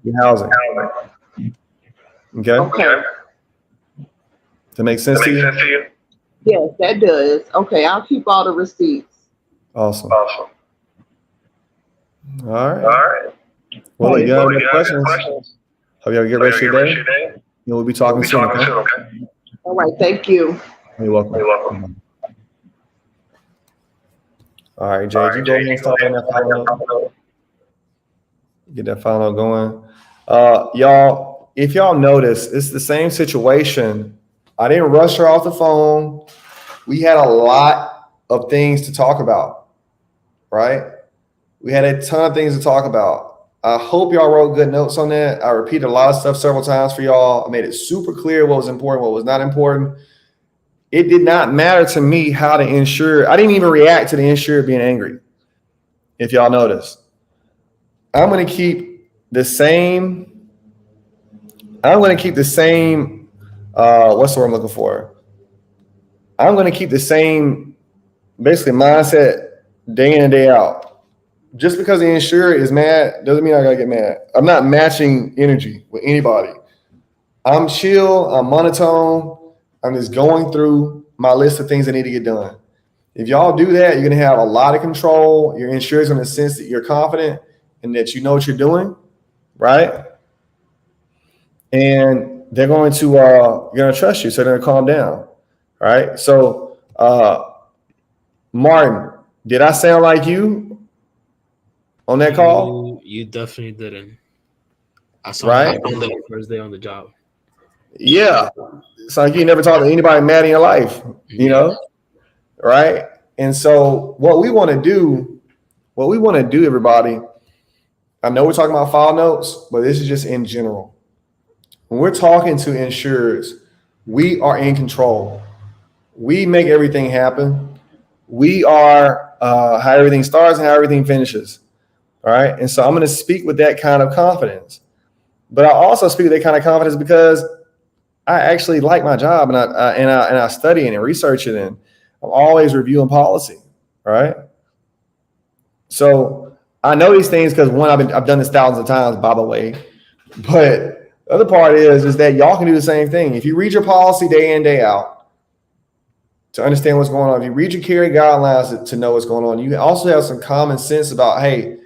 your housing. Okay?
Okay.
That makes sense to you?
Yes, that does. Okay, I'll keep all the receipts.
Awesome. All right. Well, you have any questions? Hope you have a good rest of your day. And we'll be talking soon, okay?
All right, thank you.
You're welcome. All right, Jade, you go ahead and start on that final note. Get that final note going. Y'all, if y'all notice, it's the same situation. I didn't rush her off the phone. We had a lot of things to talk about, right? We had a ton of things to talk about. I hope y'all wrote good notes on that. I repeated a lot of stuff several times for y'all. I made it super clear what was important, what was not important. It did not matter to me how the insurer, I didn't even react to the insurer being angry, if y'all notice. I'm going to keep the same, what's the word I'm looking for? I'm going to keep the same, basically, mindset day in and day out. Just because the insurer is mad doesn't mean I got to get mad. I'm not matching energy with anybody. I'm chill, I'm monotone, I'm just going through my list of things that need to get done. If y'all do that, you're going to have a lot of control. Your insurer is going to sense that you're confident and that you know what you're doing, right? And they're going to you're going to trust you, so they're going to calm down, right? So, Martin, did I sound like you on that call?
You definitely didn't. I saw
right?
that on the first day on the job.
Yeah. It's like you never talked to anybody mad in your life, you know? Right? And so what we want to do, everybody, I know we're talking about file notes, but this is just in general. When we're talking to insurers, we are in control. We make everything happen. We are how everything starts and how everything finishes. All right. And so I'm going to speak with that kind of confidence. But I also speak with that kind of confidence because I actually like my job and I study it and research it, and I'm always reviewing policy. Right. So I know these things because one, I've done this thousands of times, by the way. But the other part is that y'all can do the same thing. If you read your policy day in, day out to understand what's going on, if you read your carrier guidelines to know what's going on, you also have some common sense about, hey,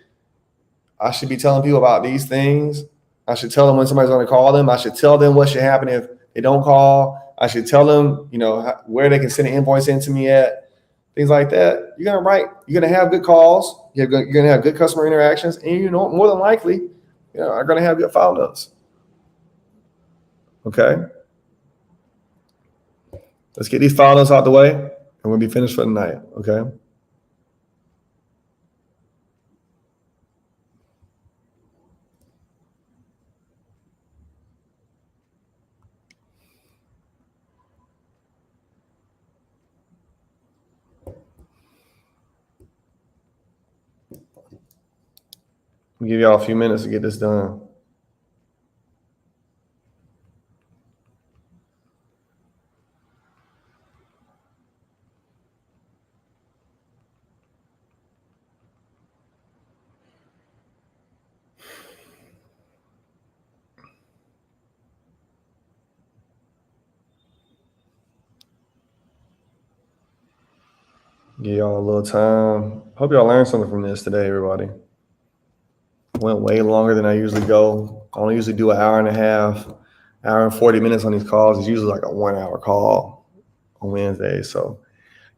I should be telling people about these things. I should tell them when somebody's going to call them. I should tell them what should happen if they don't call. I should tell them, where they can send an invoice into me at, things like that. You're going to have good calls. You're going to have good customer interactions, and more than likely, are going to have good file notes. Okay. Let's get these file notes out the way, and we'll be finished for the night. Okay. I'll give y'all a few minutes to get this done. Give y'all a little time. Hope y'all learned something from this today, everybody. Went way longer than I usually go. I only usually do an hour and a half, hour and 40 minutes on these calls. It's usually like a 1 hour call on Wednesday. So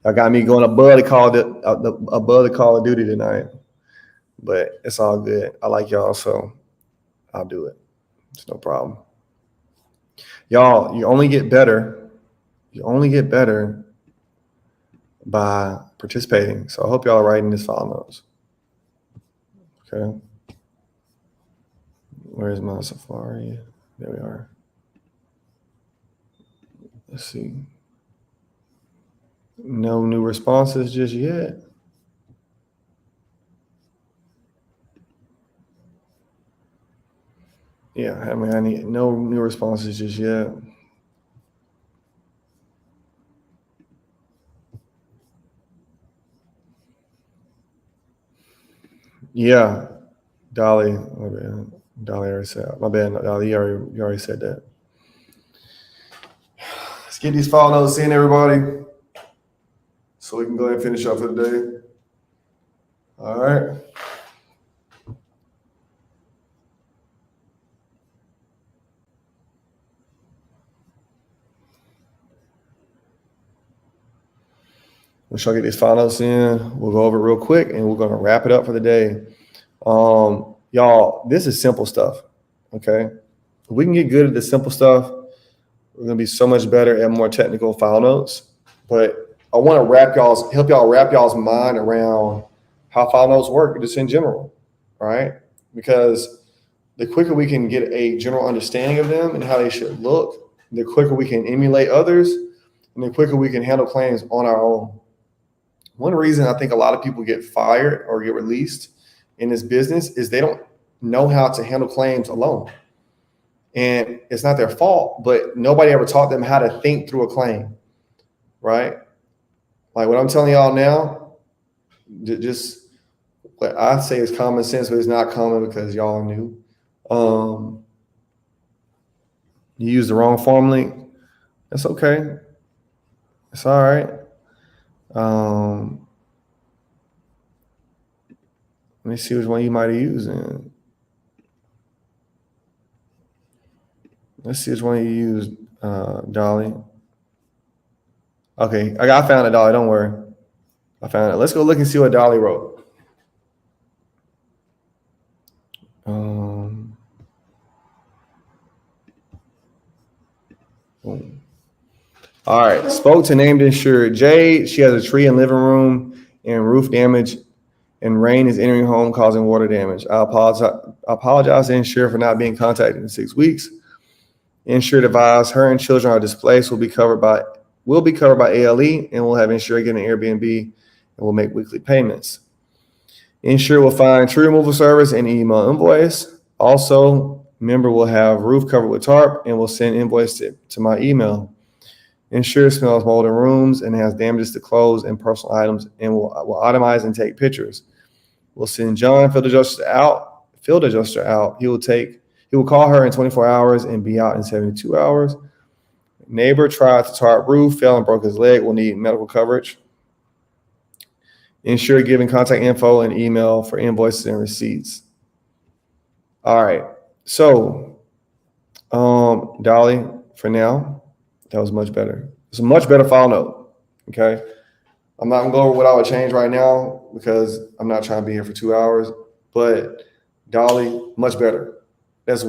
y'all got me going above the call of duty tonight. But it's all good. I like y'all, so I'll do it. It's no problem. Y'all, you only get better. You only get better by participating. So I hope y'all are writing this file notes. Okay. Where's my Safari? There we are. Let's see. No new responses just yet. Yeah, I need no new responses just yet. Yeah, Dolly. My bad. Dolly already said. My bad, Dolly. You already said that. Let's get these file notes in, everybody, so we can go ahead and finish up for the day. All right. We'll try to get these file notes in. We'll go over it real quick, and we're going to wrap it up for the day. Y'all, this is simple stuff, okay? If we can get good at the simple stuff, we're going to be so much better at more technical file notes. But I want to help y'all wrap y'all's mind around how file notes work just in general, right? Because the quicker we can get a general understanding of them and how they should look, the quicker we can emulate others, and the quicker we can handle claims on our own. One reason I think a lot of people get fired or get released in this business is they don't know how to handle claims alone. And it's not their fault, but nobody ever taught them how to think through a claim, right? Like what I'm telling y'all now, just what I say is common sense, but it's not common because y'all knew. You use the wrong form link. That's okay. It's all right. Let me see which one you might have used. Let's see which one you used, Dolly. Okay, I found it, Dolly. Don't worry. I found it. Let's go look and see what Dolly wrote. Boom. All right. Spoke to named insured Jade. She has a tree in living room and roof damage, and rain is entering home causing water damage. I apologize to insured for not being contacted in 6 weeks. Insured advised her and children are displaced will be covered by ALE, and will have insured get an Airbnb and will make weekly payments. Insured will find tree removal service and email invoice. Also, member will have roof covered with tarp and will send invoice to my email. Insured smells mold in rooms and has damages to clothes and personal items and will itemize and take pictures. We'll send John field adjuster out. He will call her in 24 hours and be out in 72 hours. Neighbor tried to tarp roof, fell and broke his leg, will need medical coverage. Insured giving contact info and email for invoices and receipts. All right. So, Dolly, for now, that was much better. It's a much better file note. Okay. I'm not gonna go over what I would change right now because I'm not trying to be here for 2 hours, but Dolly, much better. That's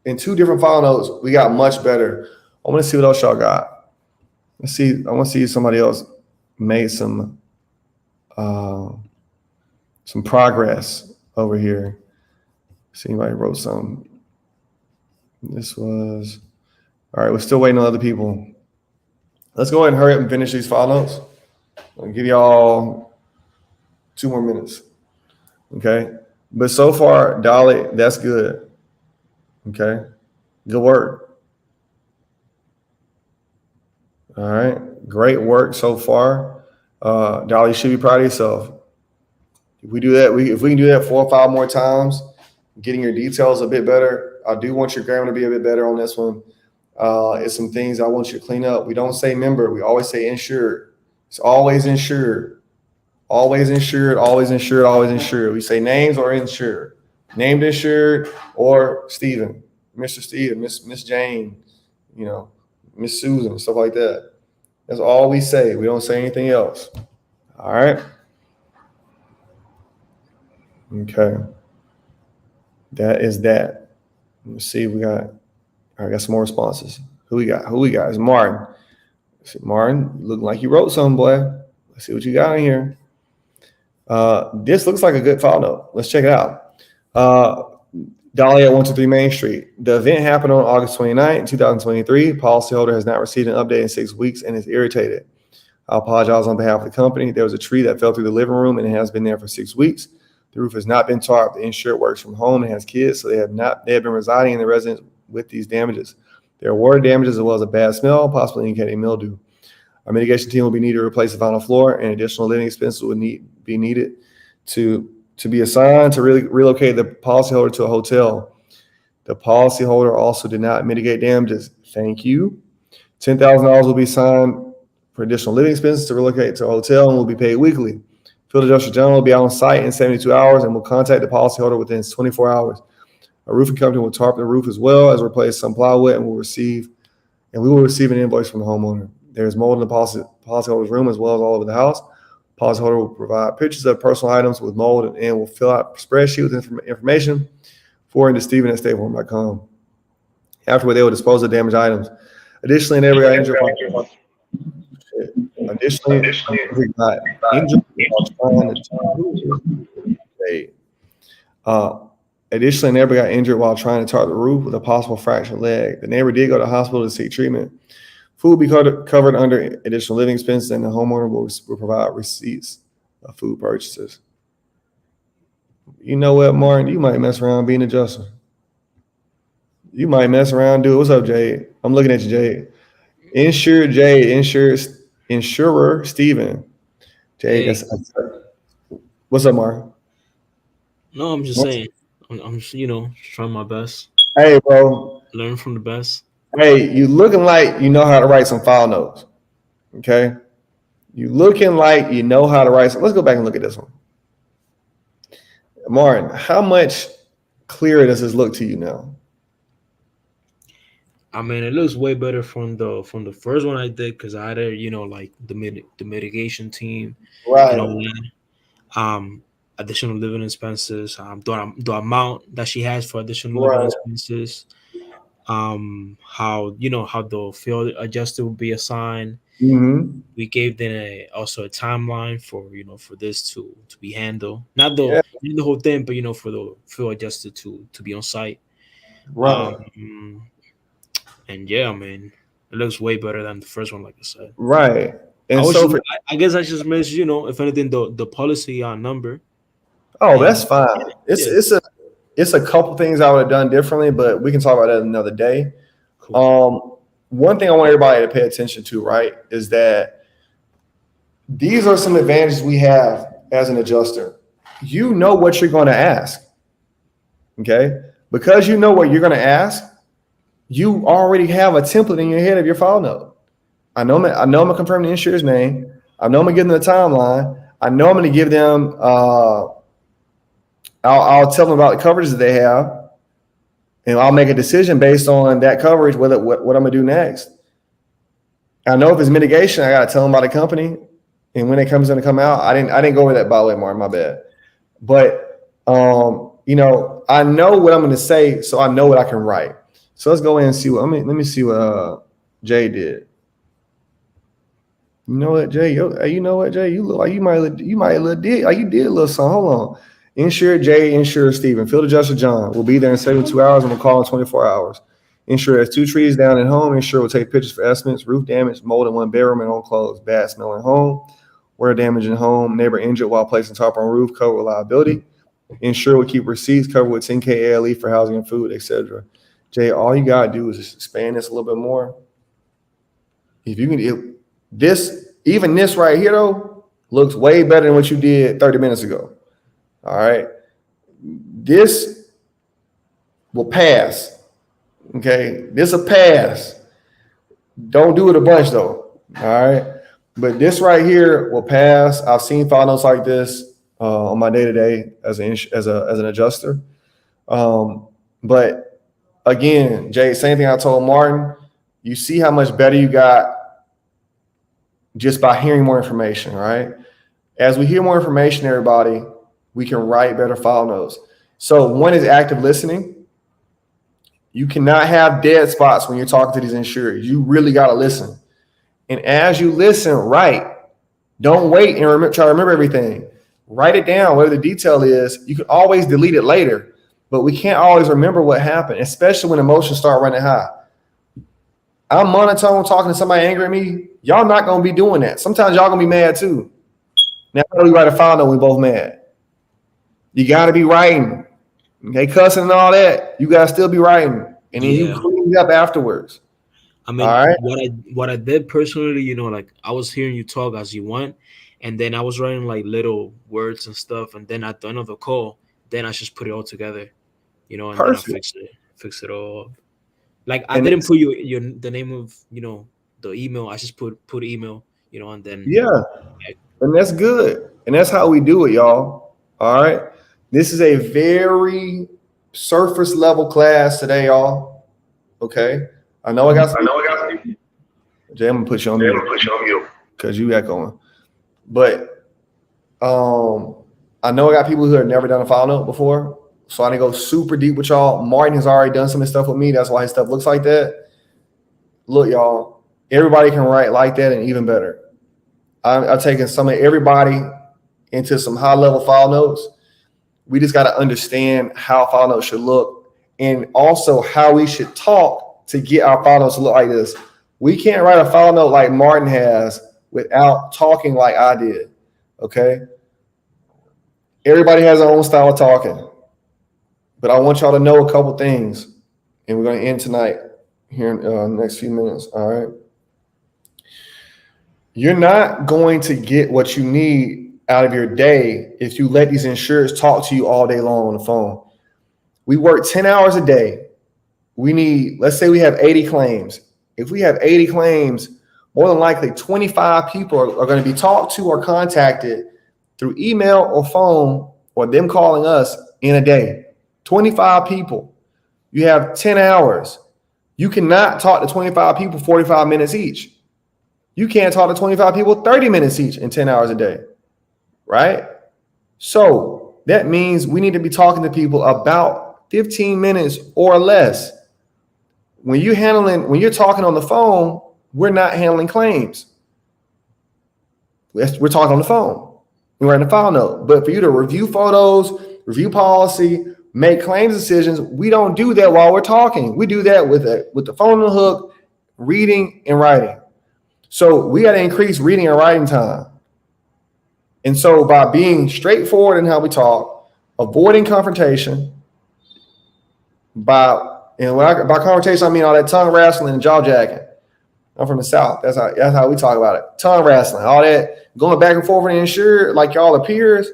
in two different file notes, we got much better. I want to see what else y'all got. I want to see if somebody else made some progress over here. See anybody wrote something. This was all right. We're still waiting on other people. Let's go ahead and hurry up and finish these file notes. I'll give y'all 2 more minutes. Okay. But so far, Dolly, that's good. Okay. Good work. All right. Great work so far. Dolly, you should be proud of yourself. If we can do that 4 or 5 more times, getting your details a bit better. I do want your grammar to be a bit better on this one. It's some things I want you to clean up. We don't say member. We always say insured. It's always insured. Always insured, always insured, always insured. We say names or insured. Named insured or Stephen, Mr. Stephen, Miss Jane, Miss Susan, stuff like that. That's all we say. We don't say anything else. All right. Okay. That is that. Let's see. I got some more responses. Who we got? It's Martin. Let's see, Martin, looking like you wrote something, boy. Let's see what you got in here. This looks like a good file note. Let's check it out. Dolly at 123 Main Street. The event happened on August 29, 2023. Policyholder has not received an update in 6 weeks and is irritated. I apologize on behalf of the company. There was a tree that fell through the living room and it has been there for 6 weeks. The roof has not been tarped. The insured works from home and has kids, so they have been residing in the residence with these damages. There are water damages as well as a bad smell, possibly indicating mildew. Our mitigation team will be needed to replace the vinyl floor, and additional living expenses will be needed to be assigned to relocate the policyholder to a hotel. The policyholder also did not mitigate damages. Thank you. $10,000 will be assigned for additional living expenses to relocate to a hotel and will be paid weekly. Field Adjuster John will be on site in 72 hours and will contact the policyholder within 24 hours. A roofing company will tarp the roof as well as replace some plywood and we will receive an invoice from the homeowner. There is mold in the policyholder's room as well as all over the house. Policyholder will provide pictures of personal items with mold and will fill out a spreadsheet with information forwarding to Stephen at statefarm.com. Afterward, they will dispose of damaged items. Additionally, in every injured while Additionally, neighbor got injured while trying to tarp the roof with a possible fractured leg. The neighbor did go to the hospital to seek treatment. Food will be covered under additional living expenses, and the homeowner will provide receipts of food purchases. You know what, Martin? You might mess around being an adjuster. You might mess around, dude. What's up, Jade? I'm looking at you, Jade. Insured Jade, insurer Steven. Jade,
Hey.
What's up, Martin?
No, I'm just saying. I'm just, trying my best.
Hey, bro.
Learn from the best.
Hey, you looking like you know how to write some file notes. Okay? You looking like you know how to write some. Let's go back and look at this one. Martin, how much clearer does this look to you now?
I mean, it looks way better from the first one I did because I had like the mitigation team
Right.
and all that. Additional living expenses. The amount that she has for additional living expenses. How the field adjuster will be assigned.
Mm-hmm.
We gave them also a timeline for for this to be handled. Not the whole thing, but for the field adjuster to be on site.
Right.
And yeah, I mean, it looks way better than the first one, like I said.
Right. And
I guess I just missed, if anything, the policy number.
Oh, that's fine. It's a couple things I would have done differently, but we can talk about that another day. Cool. One thing I want everybody to pay attention to, right, is that these are some advantages we have as an adjuster. You know what you're going to ask. Okay? Because you know what you're going to ask, you already have a template in your head of your file note. I know I'm going to confirm the insurer's name. I know I'm going to give them the timeline. I know I'm going to give them I'll tell them about the coverage that they have, and I'll make a decision based on that coverage, what I'm going to do next. I know if it's mitigation, I got to tell them about the company, and when it comes in to come out, I didn't go over that, by the way, Martin, my bad. But I know what I'm going to say, so I know what I can write. So let's go in and see let me see what Jay did. You know what, Jay? You look like you did a little something. Hold on. Insured Jay, insured Stephen. Field Adjuster John will be there in 72 hours and will call in 24 hours. Insured has 2 trees down at home. Insured will take pictures for estimates, roof damage, mold in 1 bedroom and on clothes, bad smell at home, water damage in home, neighbor injured while placing tarp on roof, cover with liability. Insured will keep receipts covered with 10K ALE for housing and food, etc. Jay, all you gotta do is just expand this a little bit more. If you can, this right here though looks way better than what you did 30 minutes ago. All right. This will pass. Okay. This will pass. Don't do it a bunch though. All right. But this right here will pass. I've seen file notes like this on my day-to-day as an adjuster. But again, Jay, same thing I told Martin. You see how much better you got just by hearing more information, right? As we hear more information, everybody, we can write better file notes. So one is active listening. You cannot have dead spots when you're talking to these insurers. You really got to listen. And as you listen, write. Don't wait and try to remember everything. Write it down, whatever the detail is. You can always delete it later, but we can't always remember what happened, especially when emotions start running high. I'm monotone talking to somebody angry at me. Y'all not going to be doing that. Sometimes y'all going to be mad too. Now, how do we write a file note when we both mad? You got to be writing. Okay, cussing and all that. You got to still be writing. And then you clean it up afterwards.
I mean,
all right?
what I did personally, like I was hearing you talk as you went, and then I was writing like little words and stuff, and then at the end of the call, then I just put it all together, and then I
Perfect.
fix it all up. Like I
And
didn't
it's,
put your the name of the email. I just put email, and then
yeah, and that's good. And that's how we do it, y'all. All right. This is a very surface level class today, y'all. Okay. I know I got some. Jay, I'm gonna put you on mute because you echoing. But I know I got people who have never done a file note before. So I didn't go super deep with y'all. Martin has already done some of this stuff with me. That's why his stuff looks like that. Look, y'all, everybody can write like that and even better. I've taken some of everybody into some high level file notes. We just got to understand how file notes should look and also how we should talk to get our file notes to look like this. We can't write a file note like Martin has without talking like I did. Okay. Everybody has their own style of talking, but I want y'all to know a couple things, and we're going to end tonight here in the next few minutes. All right. You're not going to get what you need out of your day if you let these insurers talk to you all day long on the phone. We work 10 hours a day. We need, let's say we have 80 claims. If we have 80 claims, more than likely 25 people are going to be talked to or contacted through email or phone or them calling us in a day. 25 people. You have 10 hours. You cannot talk to 25 people 45 minutes each. You can't talk to 25 people 30 minutes each in 10 hours a day, right? So that means we need to be talking to people about 15 minutes or less. When you're talking on the phone, we're not handling claims. We're talking on the phone. We're writing a file note. But for you to review photos, review policy, make claims decisions, we don't do that while we're talking. We do that with the phone on the hook, reading and writing. So we got to increase reading and writing time. And so by being straightforward in how we talk, avoiding confrontation, by confrontation, I mean all that tongue wrestling and jaw jacking. I'm from the South. That's how we talk about it. Tongue wrestling, all that going back and forth and insured like y'all are peers.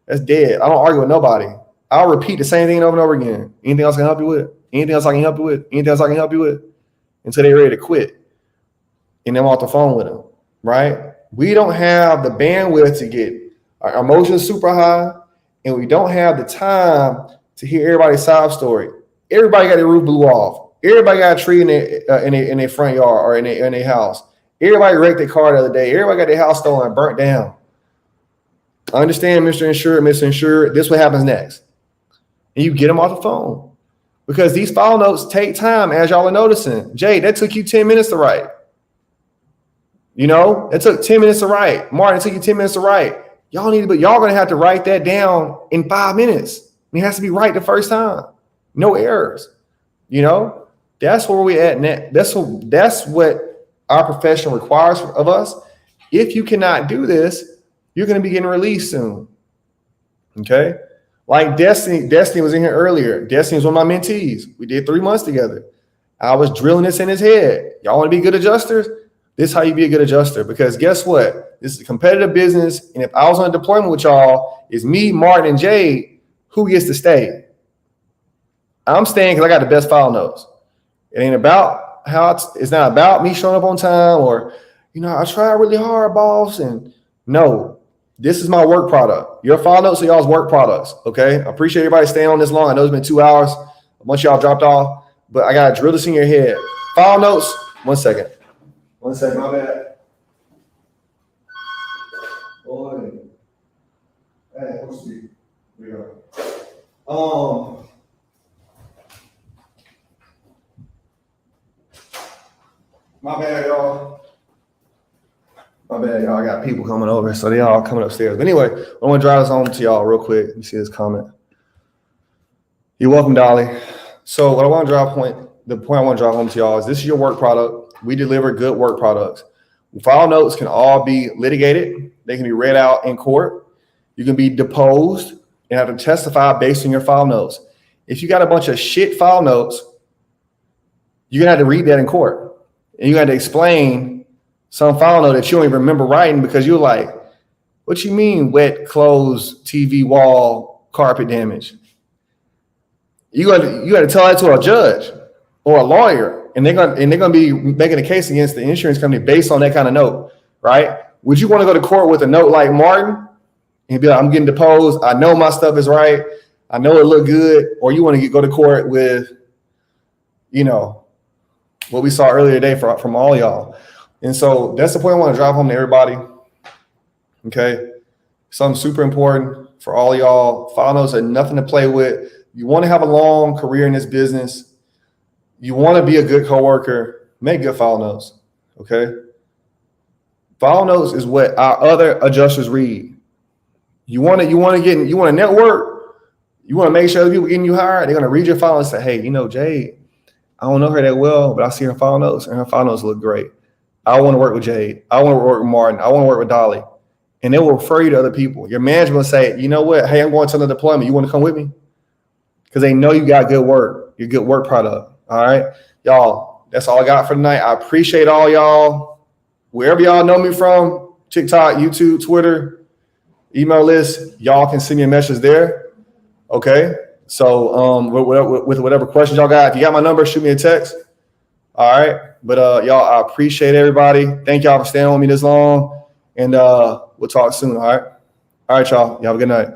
That's dead. I don't argue with nobody. I'll repeat the same thing over and over again. Anything else I can help you with? Anything else I can help you with? Anything else I can help you with? Until they're ready to quit. And then I'm off the phone with them, right? We don't have the bandwidth to get our emotions super high, and we don't have the time to hear everybody's sob story. Everybody got their roof blew off. Everybody got a tree in their front yard or in their house. Everybody wrecked their car the other day. Everybody got their house stolen and burnt down. I understand, Mr. Insured, Mr. Insured. This is what happens next. And you get them off the phone because these file notes take time, as y'all are noticing. Jay, that took you 10 minutes to write. It took 10 minutes to write. Martin, it took you 10 minutes to write. Y'all going to have to write that down in 5 minutes. It has to be right the first time. No errors. That's where we at net. That's what our profession requires of us. If you cannot do this, you're going to be getting released soon. Okay. Like Destiny was in here earlier. Destiny was one of my mentees. We did 3 months together. I was drilling this in his head. Y'all want to be good adjusters? This is how you be a good adjuster, because guess what? This is a competitive business. And if I was on a deployment with y'all, it's me, Martin, and Jade, who gets to stay? I'm staying because I got the best file notes. It ain't about it's not about me showing up on time or, I try really hard, boss. And no, this is my work product. Your file notes are y'all's work products. Okay. I appreciate everybody staying on this long. I know it's been 2 hours. A bunch of y'all dropped off, but I got to drill this in your head. File notes. 1 second. 1 second. My bad. Boy. Hey, let's see. Here we go. My bad, y'all. I got people coming over, so they all coming upstairs. But anyway, I want to drive this home to y'all real quick. Let me see this comment. You're welcome, Dolly. So the point I want to drive home to y'all is this is your work product. We deliver good work products. File notes can all be litigated. They can be read out in court. You can be deposed and have to testify based on your file notes. If you got a bunch of shit file notes, you're going to have to read that in court. And you got to explain some file note that you don't even remember writing because you're like, What you mean wet clothes, TV wall, carpet damage? You got to tell that to a judge or a lawyer, and they're gonna be making a case against the insurance company based on that kind of note, right? Would you want to go to court with a note like Martin and be like, I'm getting deposed, I know my stuff is right, I know it looked good, or you want to go to court with, you know, what we saw earlier today from all y'all? And so that's the point I want to drive home to everybody. Okay, something super important for all y'all. File notes are nothing to play with. You want to have a long career in this business. You want to be a good coworker. Make good file notes. Okay. File notes is what our other adjusters read. You want to network. You want to make sure the people getting you hired, they're going to read your file and say, hey, you know, Jade, I don't know her that well, but I see her file notes and her file notes look great. I want to work with Jade. I want to work with Martin. I want to work with Dolly. And they will refer you to other people. Your management will say, you know what? Hey, I'm going to another deployment. You want to come with me? Because they know you got good work. You're good work product. All right. Y'all, that's all I got for tonight. I appreciate all y'all. Wherever y'all know me from, TikTok, YouTube, Twitter, email list, y'all can send me a message there. Okay. So with whatever questions y'all got, if you got my number, shoot me a text. All right. But y'all, I appreciate everybody. Thank y'all for staying with me this long. And we'll talk soon. All right. All right, y'all. Y'all have a good night.